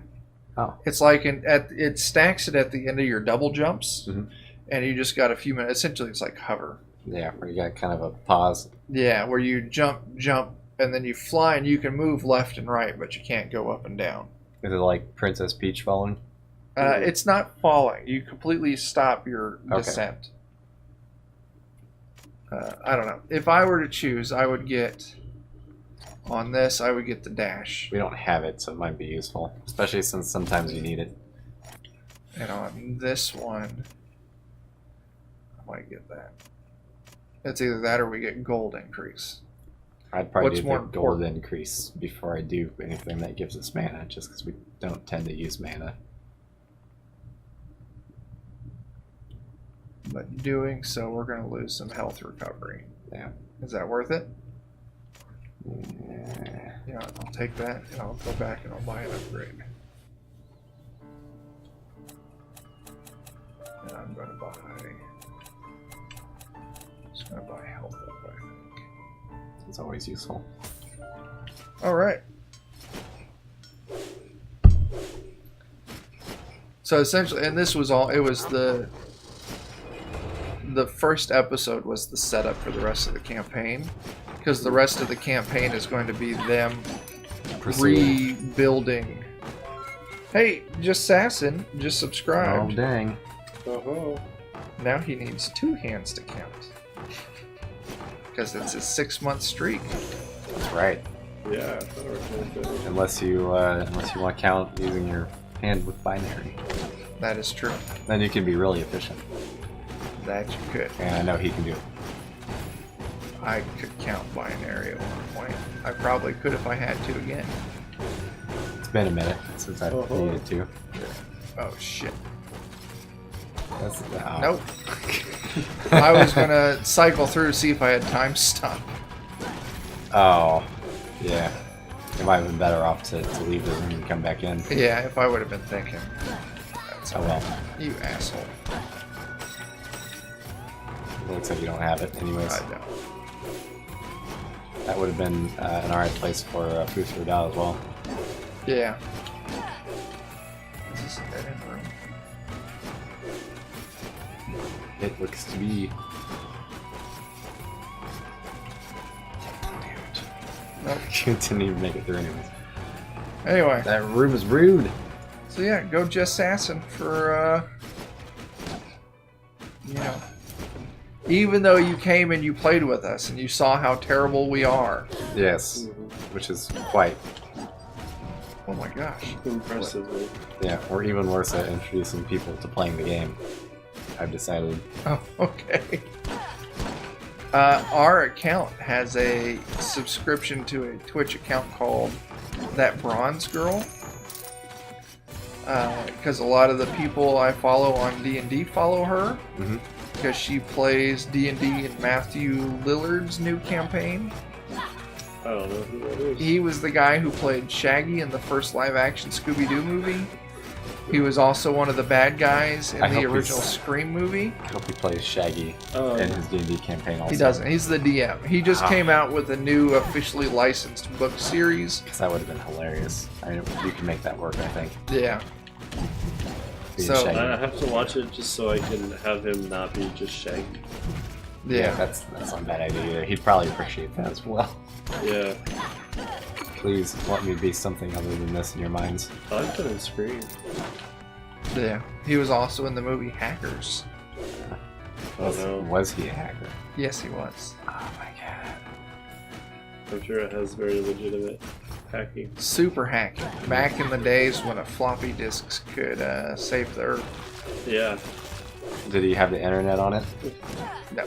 Oh. It's like it stacks it at the end of your double jumps, Mhm. and you just got a few minutes. Essentially, it's like hover. Yeah, where you got kind of a pause. Yeah, where you jump, and then you fly, and you can move left and right, but you can't go up and down. Is it like Princess Peach falling? It's not falling. You completely stop your Okay. descent. I don't know. If I were to choose, I would get on this. I would get the dash, We don't have it, so it might be useful, especially since sometimes you need it. and on this one, I might get that. It's either that or we get gold increase. I'd probably What's do more the gold important? increase before I do anything that gives us mana, just because we don't tend to use mana. But doing so, we're going to lose some health recovery. Yeah. Is that worth it? Yeah. Yeah, I'll take that, and I'll go back and I'll buy an upgrade. And I'm going to buy... Just going to buy health up, I think. It's always useful. Alright. So essentially, and this was all, it was the first episode was the setup for the rest of the campaign. Because the rest of the campaign is going to be them rebuilding. Hey, just Sassin, just Oh, subscribed. dang. Oh, Now he needs 2 hands to count. Because it's a 6-month streak. That's right. yeah. I thought it was good. Unless you want to count using your hand with binary. That is true. Then you can be really efficient. That you could. And I know he can do it. I could count binary at one point. I probably could if I had to again. It's been a minute since I've needed to. Oh shit. That's, oh. Nope. I was gonna cycle through see if I had time stop. Oh, yeah. It might have been better off to leave the room and come back in. Yeah, if I would have been thinking. That's Oh well. You asshole. It looks like you don't have it anyways. I know. That would have been an alright place for Futhru Dao as well. Yeah. Is this a dead end room? it looks to be. Nope. Didn't even make it through anyways. Anyway, That room is rude. so yeah, go Just Assassin for, you know, even though you came and you played with us and you saw how terrible we are. Yes, which is quite. Oh my gosh. Impressively. Yeah, we're even worse at introducing people to playing the game. I've decided. Oh, okay. Our account has a subscription to a Twitch account called That Bronze Girl. Because a lot of the people I follow on D&D follow her. Mhm. Because she plays D&D in Matthew Lillard's new campaign. I don't know who that is. He was the guy who played Shaggy in the first live-action Scooby-Doo movie. He was also one of the bad guys in I the hope original he's- Scream movie. I hope he plays Shaggy Oh. in his D&D campaign also. He doesn't. He's the DM. He just Ah. came out with a new officially licensed book series. Because that would have been hilarious. I mean, you can make that work, I think. Yeah. Being So- Shaggy. I have to watch it just so I can have him not be just Shaggy. Yeah, Yeah. that's not a bad idea either. He'd probably appreciate that as well. Yeah. Please let me be something other than this in your minds. I've been in Scream. Yeah. He was also in the movie Hackers. Oh no. Was he a hacker? Yes, he was. Oh my god. I'm sure it has very legitimate hacking. Super hacking. Back in the days when a floppy disks could save the Earth. Yeah. Did he have the internet on it? No.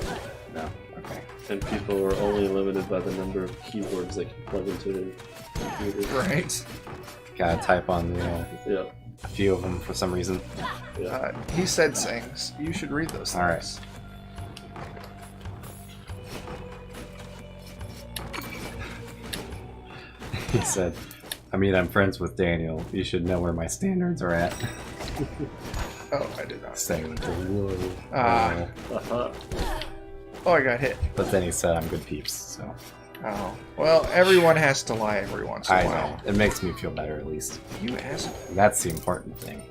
No. Okay. And people were only limited by the number of keyboards they could plug into their computer. Right? Gotta type on, Yeah. a few of them for some reason. Yeah. He said things. You should read those things. All right. He said, I mean, I'm friends with Daniel. You should know where my standards are at. Oh, I did not. Saying, whoa. Ah. Uh-huh. Oh, I got hit. But then he said, I'm good peeps, so. Oh. Well, everyone has to lie every once in a I while. know. It makes me feel better, at least. You asshole. That's the important thing.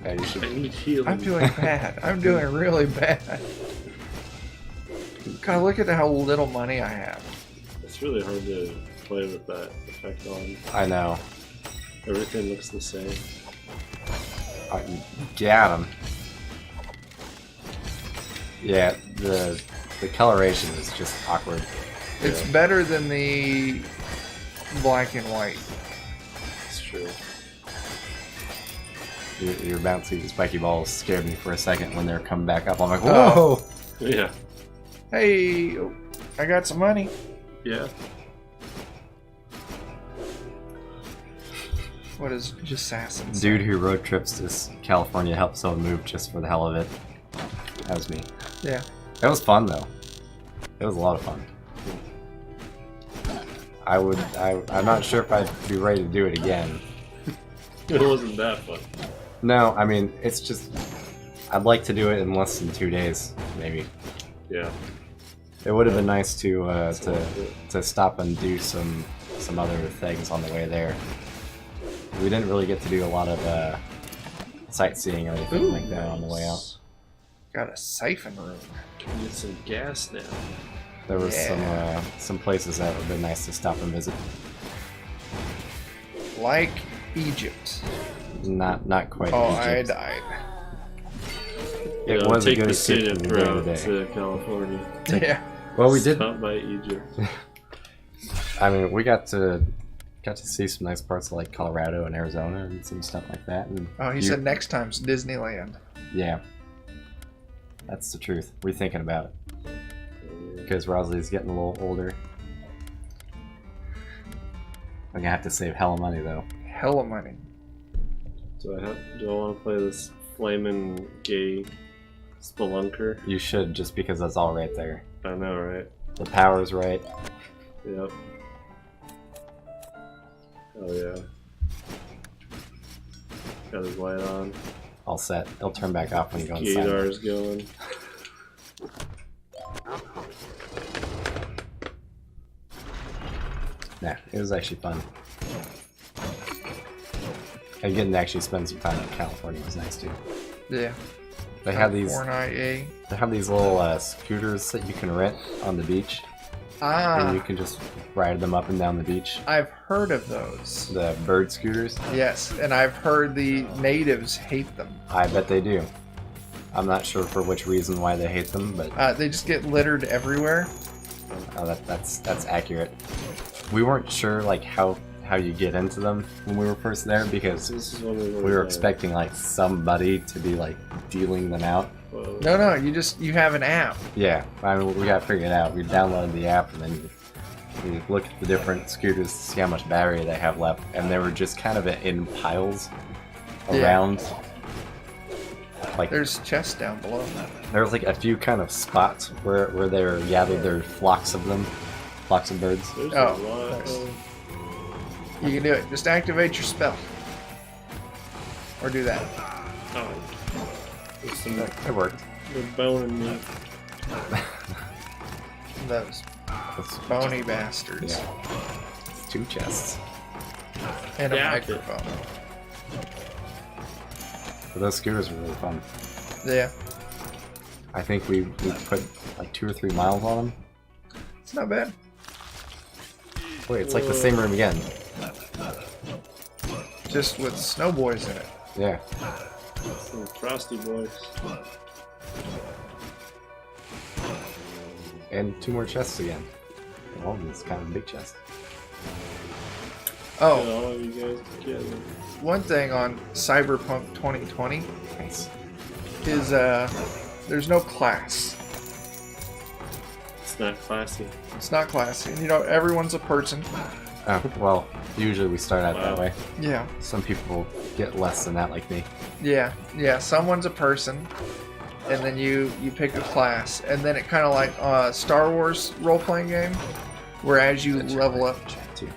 Yeah, you I should. need healing. I'm doing bad. I'm doing really bad. God, look at how little money I have. It's really hard to play with that effect on. I know. Everything looks the same. Got him. Yeah, the coloration is just awkward. It's better than the black and white. It's true. Your bouncy spiky balls scared me for a second when they're coming back up. I'm like, Oh. whoa! Yeah. Hey, I got some money. Yeah. What is just assassins? Dude who road trips to California helped someone move just for the hell of it. That was me. Yeah. It was fun though. It was a lot of fun. I'm not sure if I'd be ready to do it again. It wasn't that fun. No, I mean, it's just, I'd like to do it in less than 2 days, maybe. Yeah. It would have been nice to That's a lot of it. to stop and do some other things on the way there. We didn't really get to do a lot of sightseeing or anything like that on the way out. Got a siphon room. Can get some gas now. There was Yeah. some places that would have been nice to stop and visit. Like Egypt. Not quite. Oh, Egypt. I died. It Yeah, was a take good the escape scenic from the day to route day. to California. Yeah. Well, we did. Stop by Egypt. I mean, we got to see some nice parts of like Colorado and Arizona and some stuff like that. And Oh, he you- said next time's Disneyland. Yeah, that's the truth. We're thinking about it because Rosalie's getting a little older. I'm gonna have to save hella money though. Hella money. Do I want to play this flaming gay spelunker? You should, just because that's all right there. I know, right? The power's right. Yep. Oh yeah. Got his light on. All set. It'll turn back off when you go inside. Gaydar's going. Yeah, it was actually fun. And getting to actually spend some time in California was nice too. Yeah. They have these. California. They have these little scooters that you can rent on the beach, and you can just ride them up and down the beach. I've heard of those. The bird scooters. Yes, and I've heard the natives hate them. I bet they do. I'm not sure for which reason why they hate them, but They just get littered everywhere. that's accurate. We weren't sure like how you get into them when we were first there because This is one of those, we were expecting like somebody to be like dealing them out. No, you have an app. Yeah, I mean we got figured out. We downloaded the app and then you look at the different scooters to see how much battery they have left, and they were just kind of in piles around. Like There's chests down below. there was like a few kind of spots where they were gathered. There were flocks of them, flocks of birds. There's Oh, a lot nice. of... You can do it. Just activate your spell. Or do that. Oh. There's some It worked. the bone in me. Those That's bony bastards. Yeah. It's 2 chests. And a Yeah. microphone. But those scooters were really fun. Yeah. I think we put like 2 or 3 miles on them. It's not bad. Wait, it's like the same room again. Just with snowboys in it. Yeah. Some frosty boys. And 2 more chests again. Well, it's kind of a big chest. Get Oh, all of you guys together. one thing on Cyberpunk 2020 Nice. is there's no class. It's not classy. It's not classy. You know, everyone's a person. Oh, well, usually we start out that Wow. way. Yeah. Some people get less than that, like me. Yeah. Someone's a person, and then you pick a class, and then it kind of like Star Wars role-playing game, where as you level up. Too.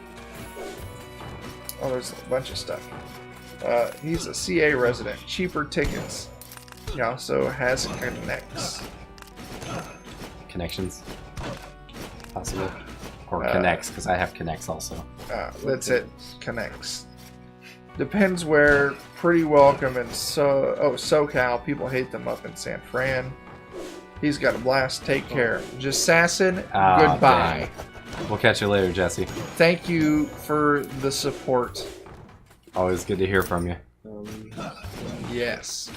Oh, there's a bunch of stuff. He's a CA resident. Cheaper tickets. He also has connects. Connections. Possibly. Or Uh, connects, because I have connects also. That's it. Connects. Depends where. Pretty welcome in SoCal. People hate them up in San Fran. He's got a blast. Take care. Just Sassin. Ah, Goodbye. dang. We'll catch you later, Jesse. Thank you for the support. Always good to hear from you. Yes.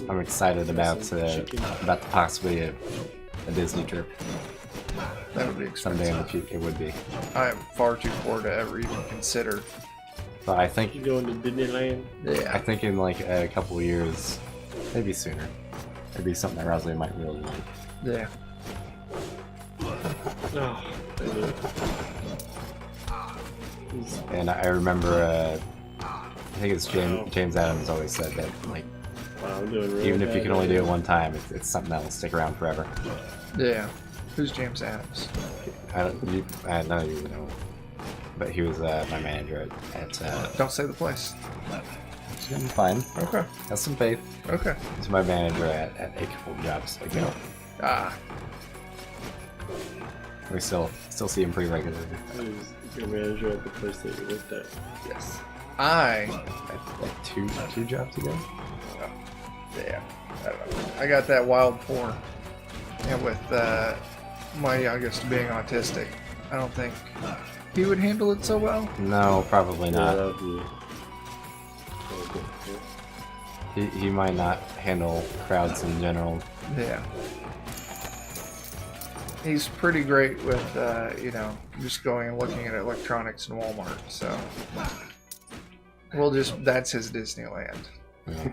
I'm excited about the possibility of a Disney trip That would be someday in the expensive. future. It would be. I am far too poor to ever even consider. But I think You going to Disneyland? I Yeah. think in like a couple of years, maybe sooner, it'd be something that Rosalie might really like. Yeah. Oh, I do. And I remember, I think it's James Adams always said that like Wow, I'm doing really even if you bad can only right do it now. one time, it's something that will stick around forever. Yeah. Who's James Adams? I don't know you know, but he was my manager at Don't say the place. he's gonna be fine. Okay. Have some faith. Okay. He's my manager at a couple of jobs ago. Ah. We still see him pretty regularly. Who's your manager at the place that you worked at? Yes. Like two jobs ago. Yeah. I don't know. I got that wild pour. And with my youngest being autistic, I don't think he would handle it so well. No, probably Yeah, not. that would be... He might not handle crowds in general. Yeah. He's pretty great with, just going and looking at electronics in Walmart, so. That's his Disneyland. Yeah.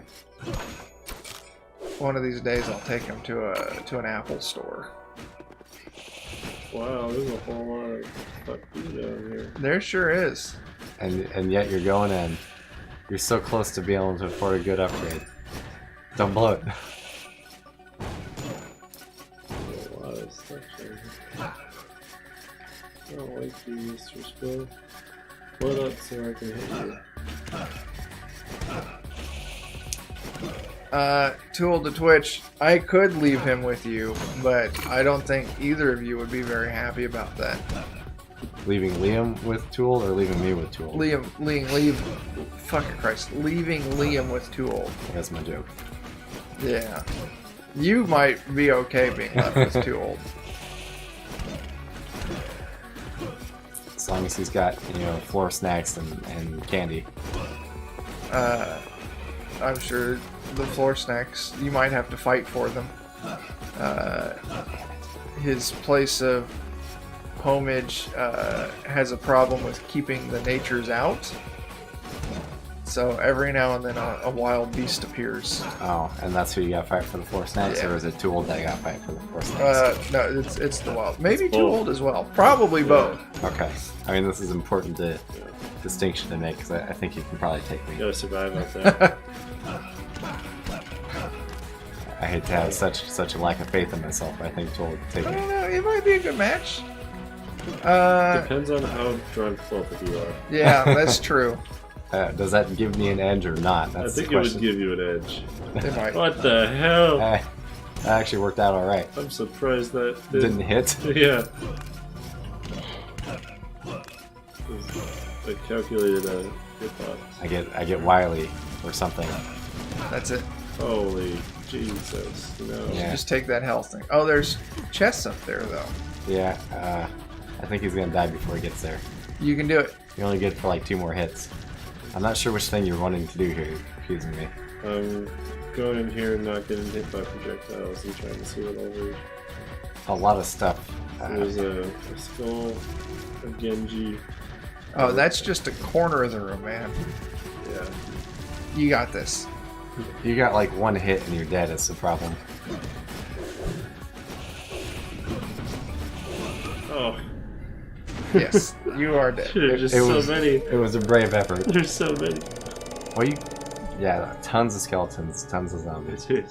One of these days I'll take him to an Apple store. Wow, there's a whole lot of fuck you down here. There sure is. And yet you're going in. You're so close to being able to afford a good upgrade. Don't blow it. There's a lot of stuff there. I don't like you, Mr. Spill. What up so I can hit you? Tool to Twitch, I could leave him with you, but I don't think either of you would be very happy about that. Leaving Liam with Tool or leaving me with Tool? Fucking Christ. Leaving Liam with Tool. That's my joke. Yeah. You might be okay being left with Tool. As long as he's got, floor snacks and candy. I'm sure the floor snacks, you might have to fight for them. His place of homage has a problem with keeping the natures out. So every now and then a wild beast appears. Oh, and that's who you got fight for the floor snacks, Yeah. or is it Tool that got fight for the floor snacks? No, it's the wild. Maybe too old as well. Probably both. Okay. I mean, this is important distinction to make, because I think you can probably take me. You gotta survive out there. I hate to have such a lack of faith in myself, but I think Tool would take I me. don't know. It might be a good match. Depends on how drunk both of you are. Yeah, that's true. Does that give me an edge or not? That's I think the it would question. give you an edge. It might. What the hell? That actually worked out all right. I'm surprised that Didn't hit. Yeah. I calculated a hit thought. I get wily or something. That's it. Holy Jesus. No. Yeah. Just take that health thing. Oh, there's chests up there, though. Yeah. I think he's gonna die before he gets there. You can do it. You only get for like 2 more hits. I'm not sure which thing you're wanting to do here. You're confusing me. I'm going in here and not getting hit by projectiles and trying to see what I'll read. A lot of stuff. There's a skull, a Genji. Oh, that's just a corner of the room, man. Yeah. You got this. You got like 1 hit and you're dead. That's the problem. Oh, Yes, you are dead. there's just It so was- many. It was a brave effort. There's so many. Well, yeah, tons of skeletons, tons of zombies. Dude.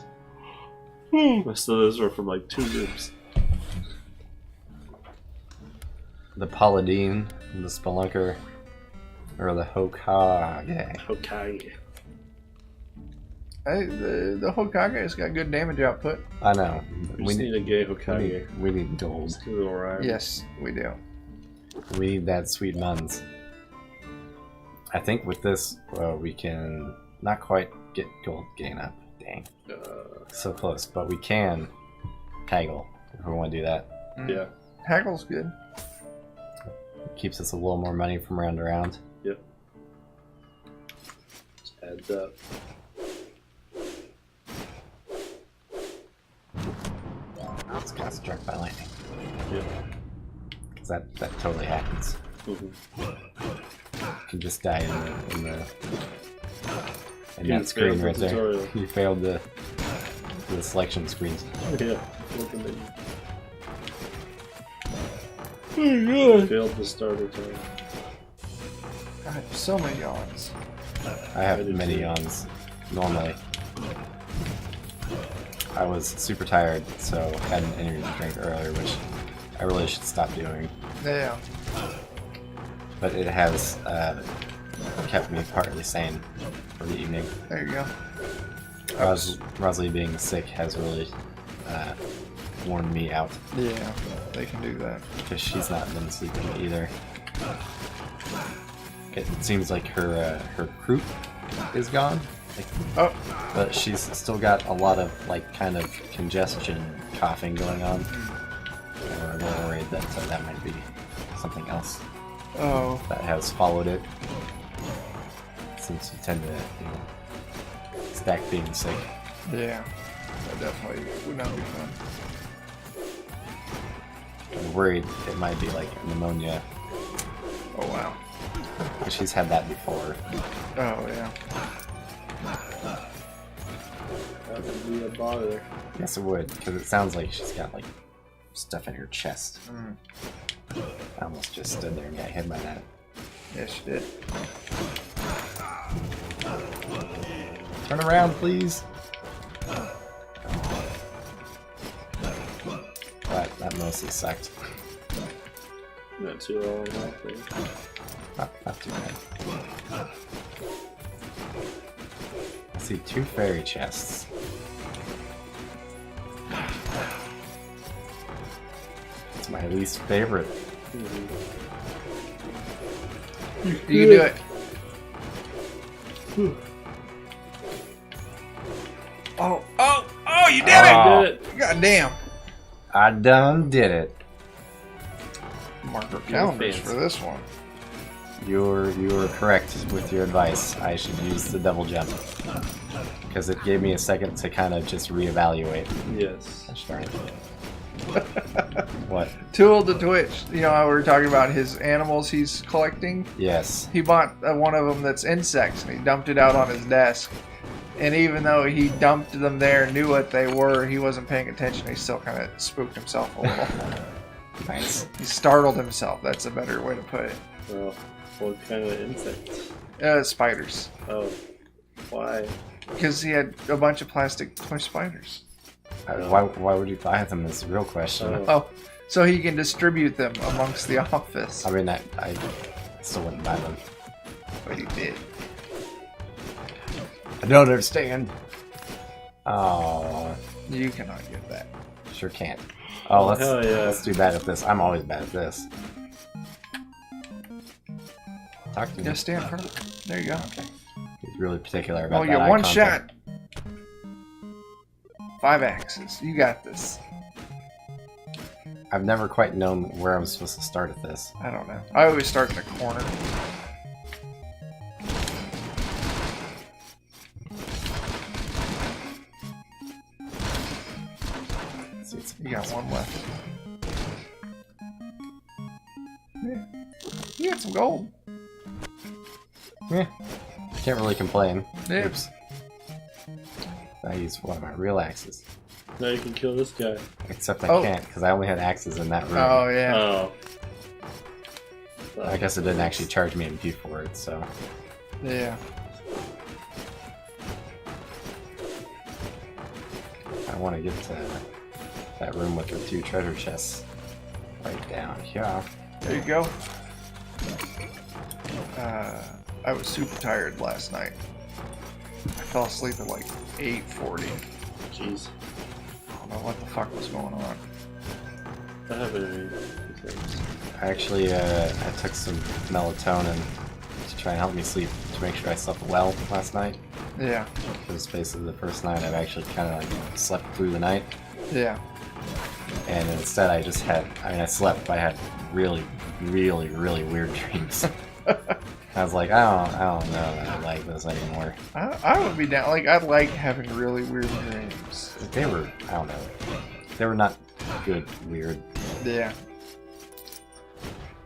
Most of those were from like 2 groups. The Paladin, the Spelunker, or the Hokage. Hokage. Hey, the Hokage's got good damage output. I know. We just need a gay Hokage. We need gold. Just a little rhyme. Yes, we do. We need that sweet muns. I think with this, we can not quite get gold gain up. Dang. So close. But we can haggle if we want to do that. Yeah. Haggle's good. Keeps us a little more money from round to round. Yep. Just adds up. It's got struck by lightning. Yep. Because that totally happens. Mm-hmm. You can just die in You that screen failed right the there. tutorial. You failed the selection screens. Yeah. Look at me. Oh god. Failed the starter time. God, so many yawns. I have I do many too. yawns normally. I was super tired, so had an energy drink earlier, which I really should stop doing. Yeah. But it has kept me partly sane for the evening. There you go. Rosalie being sick has really worn me out, Yeah, they can do that. because she's not been sleeping either. It seems like her croup is gone, Oh, but she's still got a lot of kind of congestion, coughing going on. We're a little worried that that might be something else oh. that has followed it, since you tend to stack being sick. Yeah. That definitely would not be fun. I'm worried it might be like pneumonia, Oh, wow. because she's had that before. Oh, yeah. That would be a bother. Yes, it would, because it sounds like she's got stuff in her chest. Mm. I almost just stood there and got hit by that. Yes, you did. Turn around, please. That mostly sucked. Not too long, I think. Not too bad. I see 2 fairy chests. It's my least favorite You can do it. Oh, you did Oh. it! God damn. I done did it. Mark our calendars for this one. You were correct with your advice. I should use the double jump. Because it gave me a second to kind of just reevaluate. Yes. Gosh darn it. What? Tool to Twitch. You know how we were talking about his animals he's collecting? Yes. He bought one of them that's insects, and he dumped it out on his desk. And even though he dumped them there, knew what they were, he wasn't paying attention. He still kind of spooked himself a little. Nice. He startled himself. That's a better way to put it. Well, what kind of insects? Spiders. Oh. Why? Because he had a bunch of plastic toy spiders. Why would you buy them is the real question. Oh, so he can distribute them amongst the office. I mean, I still wouldn't buy them. But he did. I don't understand. Oh, You cannot get that. sure can't. Oh, hell yeah. let's do bad at this. I'm always bad at this. Talk to me. Just stand in front of him. There you go. He's really particular about Oh, that you're eye one contact. shot. 5 axes. You got this. I've never quite known where I'm supposed to start at this. I don't know. I always start in the corner. Let's see, it's You got one left. Yeah. You got some gold. Yeah. Can't really complain. Yeah. Oops. I used one of my real axes. Now you can kill this guy. Except I Oh. can't, because I only had axes in that room. Oh, yeah. Oh. I guess it didn't actually charge me MP for it, so... Yeah. I want to get to that room with the 2 treasure chests. Right down here. There you go. I was super tired last night. I fell asleep at like 8:40. Jeez. I don't know what the fuck was going on. That happened to me. I actually, I took some melatonin to try and help me sleep, to make sure I slept well last night. Yeah. It was basically the first night I've actually kind of like slept through the night. Yeah. And instead I just had, I slept, but I had really, really, really weird dreams. I was like, I don't know that I like this anymore. I would be down. Like, I like having really weird dreams. They were, I don't know, they were not good, weird. Yeah.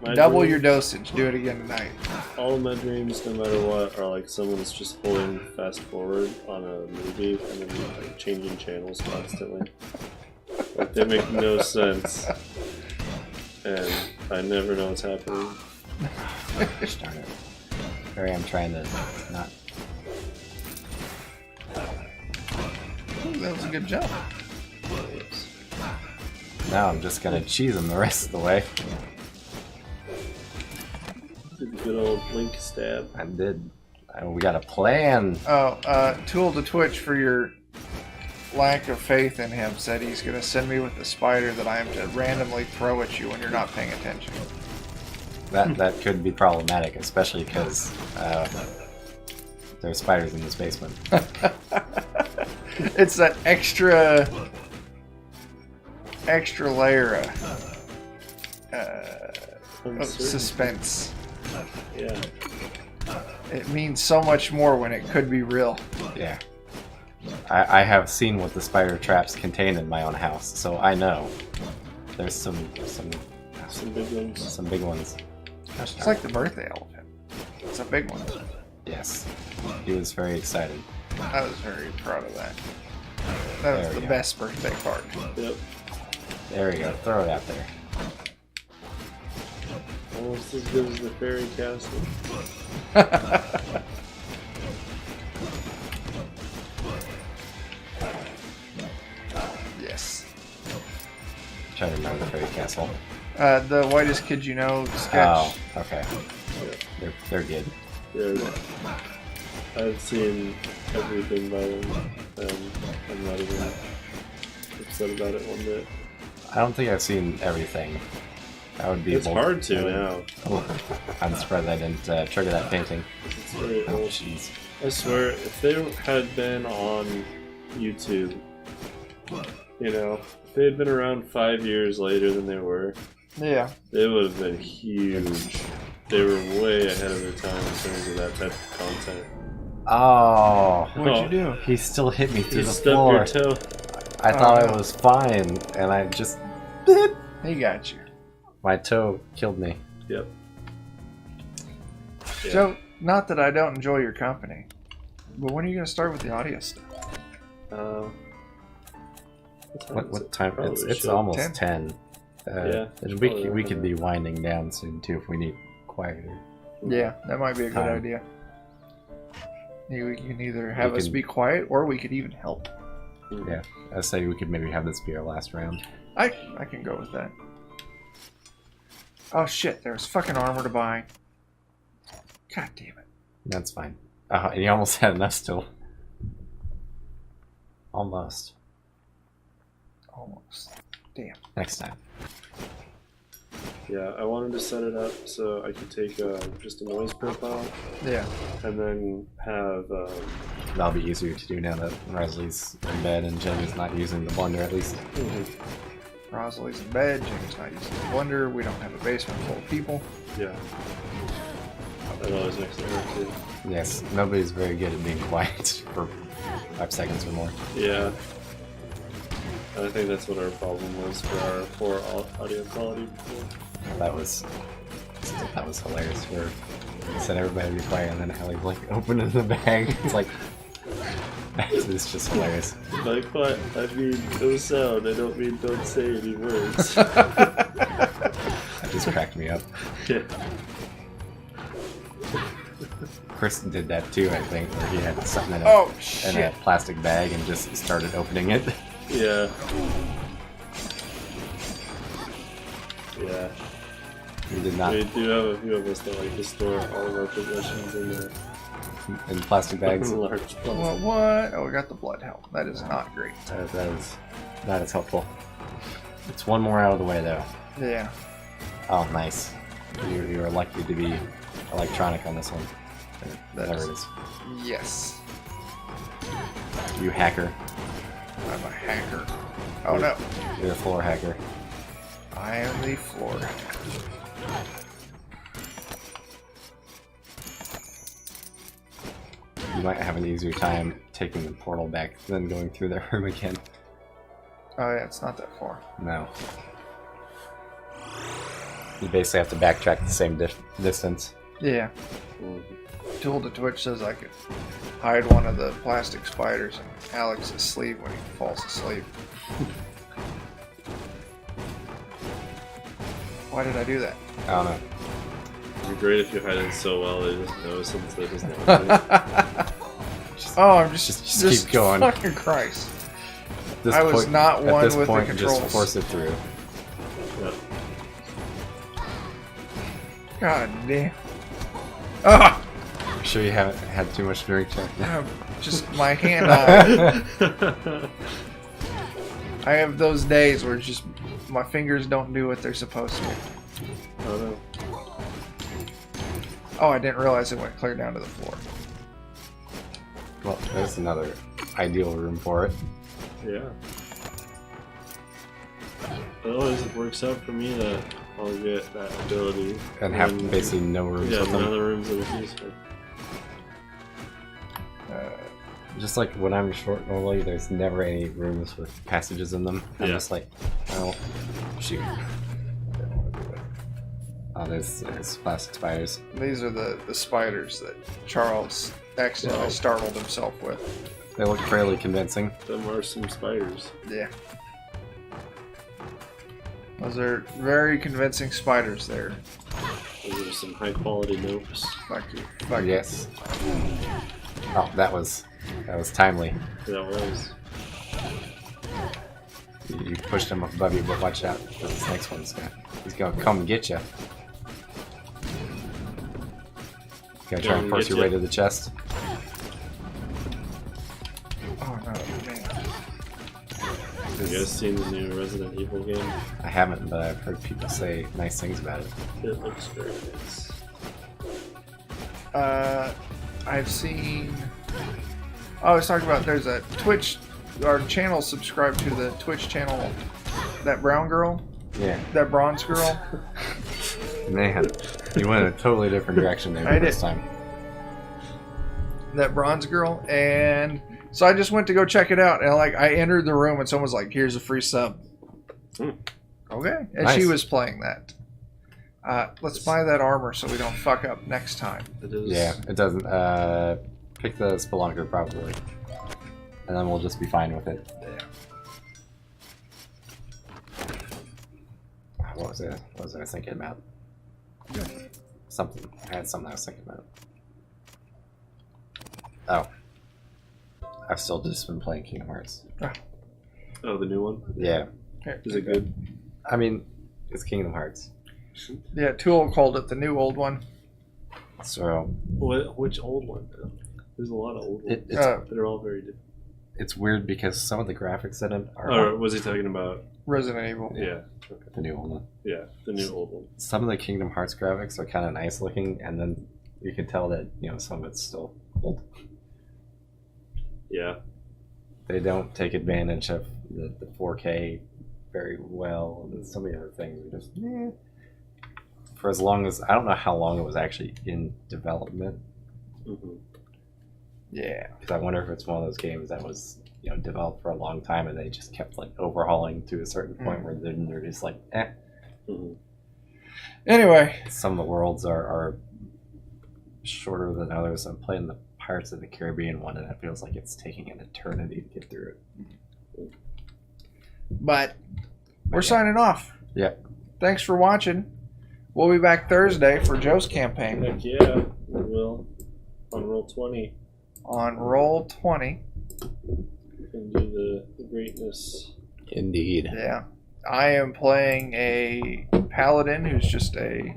My Double dream- your dosage. Do it again tonight. All of my dreams, no matter what, are like someone's just holding fast forward on a movie and then like changing channels constantly. Like they make no sense, and I never know what's happening. Gosh darn it. Sorry, I'm trying to not. Ooh, that was a good jump. Oops. Now I'm just gonna cheese him the rest of the way. Did the good old Link stab. I did. We got a plan. Oh, Tool to Twitch, for your lack of faith in him, said he's going to send me with a spider that I am to randomly throw at you when you're not paying attention. That could be problematic, especially because there's spiders in this basement. It's that extra layer of Uncertain. suspense. Yeah. It means so much more when it could be real. Yeah. I have seen what the spider traps contain in my own house, so I know. There's some Some big ones. some big ones. Gosh It's darn like the birthday elephant. It's a big one. it. Yes. He was very excited. I was very proud of that. That was There we the go. best birthday part. Yep. There we go. Throw it out there. Almost as good as the fairy castle. Yes. Trying to remember the fairy castle. The whitest kid you know sketch. Oh, okay. Yeah. They're good. Yeah. I've seen everything by them, and I'm not even upset about it one bit. I don't think I've seen everything. That would be It's bold. hard to now. Oh, I'm surprised I didn't trigger that painting. It's very Oh, old. jeez. I swear, if they had been on YouTube, you know, if they had been around 5 years later than they were, Yeah. they would have been huge. They were way ahead of their time in terms of that type of content. Oh, What'd you do? he still hit me through You the stubbed floor. your toe. I thought no. I was fine, and I just... He got you. My toe killed me. Yep. Yeah. So, not that I don't enjoy your company, but when are you going to start with the audio stuff? What time? Probably It's should. almost 10. Yeah, We probably could be winding down soon, too, if we need quieter. Yeah, that might be a good Time. idea. You can either have We us can- be quiet, or we could even help. Yeah, I say we could maybe have this be our last round. I can go with that. Oh shit, there's fucking armor to buy. God damn it. That's fine. And you almost had enough still. Almost. Almost. Damn. Next time. Yeah, I wanted to set it up so I could take just a noise profile Yeah. and then have That'll be easier to do now that Resley's in bed and Jenny's not using the blender, at least. Rosalie's in bed, James not using the blender, we don't have a basement full of people. yeah. That always makes it hard too. Yes, nobody's very good at being quiet for 5 seconds or more. Yeah. I think that's what our problem was for our poor audio quality before. That was hilarious. Where he said everybody be quiet, and then Allie's like opening the bag. It's like it's just hilarious. Like, but I mean no sound. I don't mean don't say any words. That just cracked me up. Yeah. Chris did that too, I think, where he had something in a, Oh in shit. a plastic bag and just started opening it. Yeah. Yeah. He did not We do have a few of us that like to store all of our possessions in in plastic bags. large plastic. What? What? Oh, we got the blood help. That is not great. That is helpful. It's one more out of the way though. Yeah. Oh, nice. You're lucky to be electronic on this one. That There is- it is. Yes. You hacker. I'm a hacker. Oh no. You're a floor hacker. I am the floor. You might have an easier time taking the portal back than going through the room again. Oh yeah, it's not that far. No. You basically have to backtrack the same distance. Yeah. Mhm. Tool to Twitch says I could hide one of the plastic spiders in Alex's sleeve when he falls asleep. Why did I do that? I don't know. It'd be great if you hide it so well they just know since they just know. Oh, I'm just keep going. Fucking Christ! At this I was point- not one at this with the point, controls. just force it through. Yep. God damn! Ah, Sure you haven't had too much to drink, Chuck? just my hand eye. I have those days where it's just my fingers don't do what they're supposed to. Oh no. Oh, I didn't realize it went clear down to the floor. Well, there's another ideal room for it. Yeah. It always works out for me that I'll get that ability. And have basically no rooms Yeah, with none of them. the rooms that are useful. Just like when I'm short normally, there's never any rooms with passages in them. I'm Yeah. just like, oh, shoot. Don't wanna do it. Oh, there's plastic spiders. These are the spiders that Charles accidentally Wow. startled himself with. They look fairly convincing. Them are some spiders. Yeah. Those are very convincing spiders there. Those are some high quality nopes. Fuck Yes. Oh, that was timely. That was. You pushed him above you, but watch out, because this next he's gonna come get you. Gonna try and Come force get your ya. way to the chest. Oh no, man. Have you guys seen the new Resident Evil game? I haven't, but I've heard people say nice things about it. It looks very nice. I've seen. Oh, I was talking about there's a Twitch, our channel subscribed to the Twitch channel. That brown girl, Yeah. that bronze girl. Man, you went in a totally different direction there I this did. time. That bronze girl, and so I just went to go check it out, and I entered the room, and someone was like, "Here's a free sub." Okay, and she Nice. was playing that. Let's buy that armor so we don't fuck up next time. It is. Yeah, it doesn't. Pick the Spelunker probably, and then we'll just be fine with it. What was it? What was I thinking about? Something. I had something I was thinking about. Oh. I've still just been playing Kingdom Hearts. Oh, the new one? Yeah. Is it good? I mean, it's Kingdom Hearts. Yeah, Tool called it the new old one. So Which old one? There's a lot of old ones. it's They're all very different. it's weird because some of the graphics in it are Or was he talking about? Resident Evil. Yeah. the new one. Yeah, the new old one. Some of the Kingdom Hearts graphics are kind of nice looking, and then you can tell that some of it's still old. Yeah. They don't take advantage of the 4K very well, and some of the other things are just for as long as I don't know how long it was actually in development. Mm-hmm. Yeah. Because I wonder if it's one of those games that was developed for a long time and they just kept overhauling to a certain point where then they're just like Mm-hmm. Anyway, some of the worlds are shorter than others. I'm playing the Pirates of the Caribbean one and it feels like it's taking an eternity to get through it. but we're signing off. Yep. Thanks for watching. We'll be back Thursday for Joe's campaign Heck yeah, we will. On roll 20. on Roll 20. We can do the greatness. Indeed. Yeah. I am playing a paladin who's just a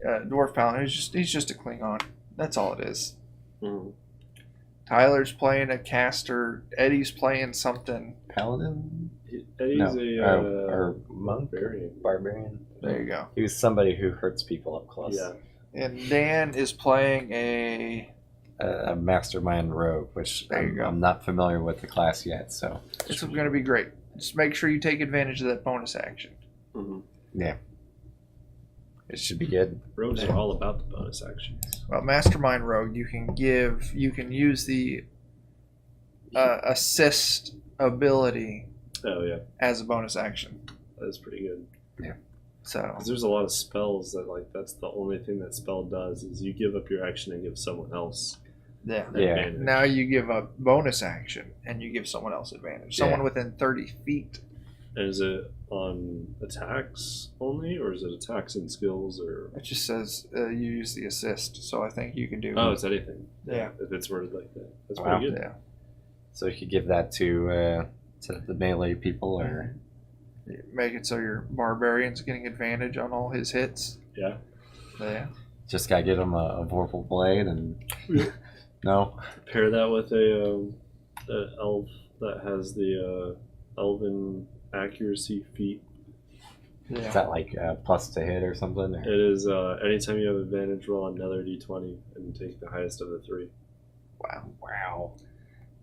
dwarf paladin. He's just a Klingon. That's all it is. Mm-hmm. Tyler's playing a caster. Eddie's playing something. Paladin? Eddie's or monk? barbarian. There you go. He was somebody who hurts people up close. Yeah. And Dan is playing a... A mastermind rogue, which There you go. I'm not familiar with the class yet, so It's going to be great. Just make sure you take advantage of that bonus action. Mm-hmm. yeah, it should be good. Rogues are all about the bonus actions. Well, Mastermind Rogue, you can use the assist ability Oh yeah, as a bonus action. that is pretty good. So, Because there's a lot of spells that that's the only thing that spell does is you give up your action and give someone else yeah. an Yeah. advantage. Now you give a bonus action and you give someone else advantage. Someone Yeah. within 30 feet. And is it on attacks only, or is it attacks and skills, or? It just says you use the assist. So I think you can do. Oh, it's anything. Yeah. If it's worded like that, that's Wow. pretty good. Yeah. So you could give that to the melee people, or Make it so your barbarian's getting advantage on all his hits. Yeah. Yeah. just gotta get them a vorpal blade and no. Pair that with a elf that has the elven accuracy feat. Is Yeah. that like plus to hit or something? Or? It is anytime you have advantage, roll another d20 and take the highest of the three. Wow.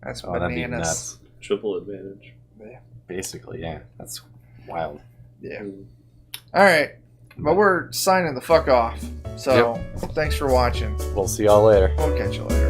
That's Oh, that'd be bananas. nuts. Triple advantage. Basically, yeah. That's wild. Yeah. All right. But we're signing the fuck off. So thanks for watching. We'll see y'all later. We'll catch you later.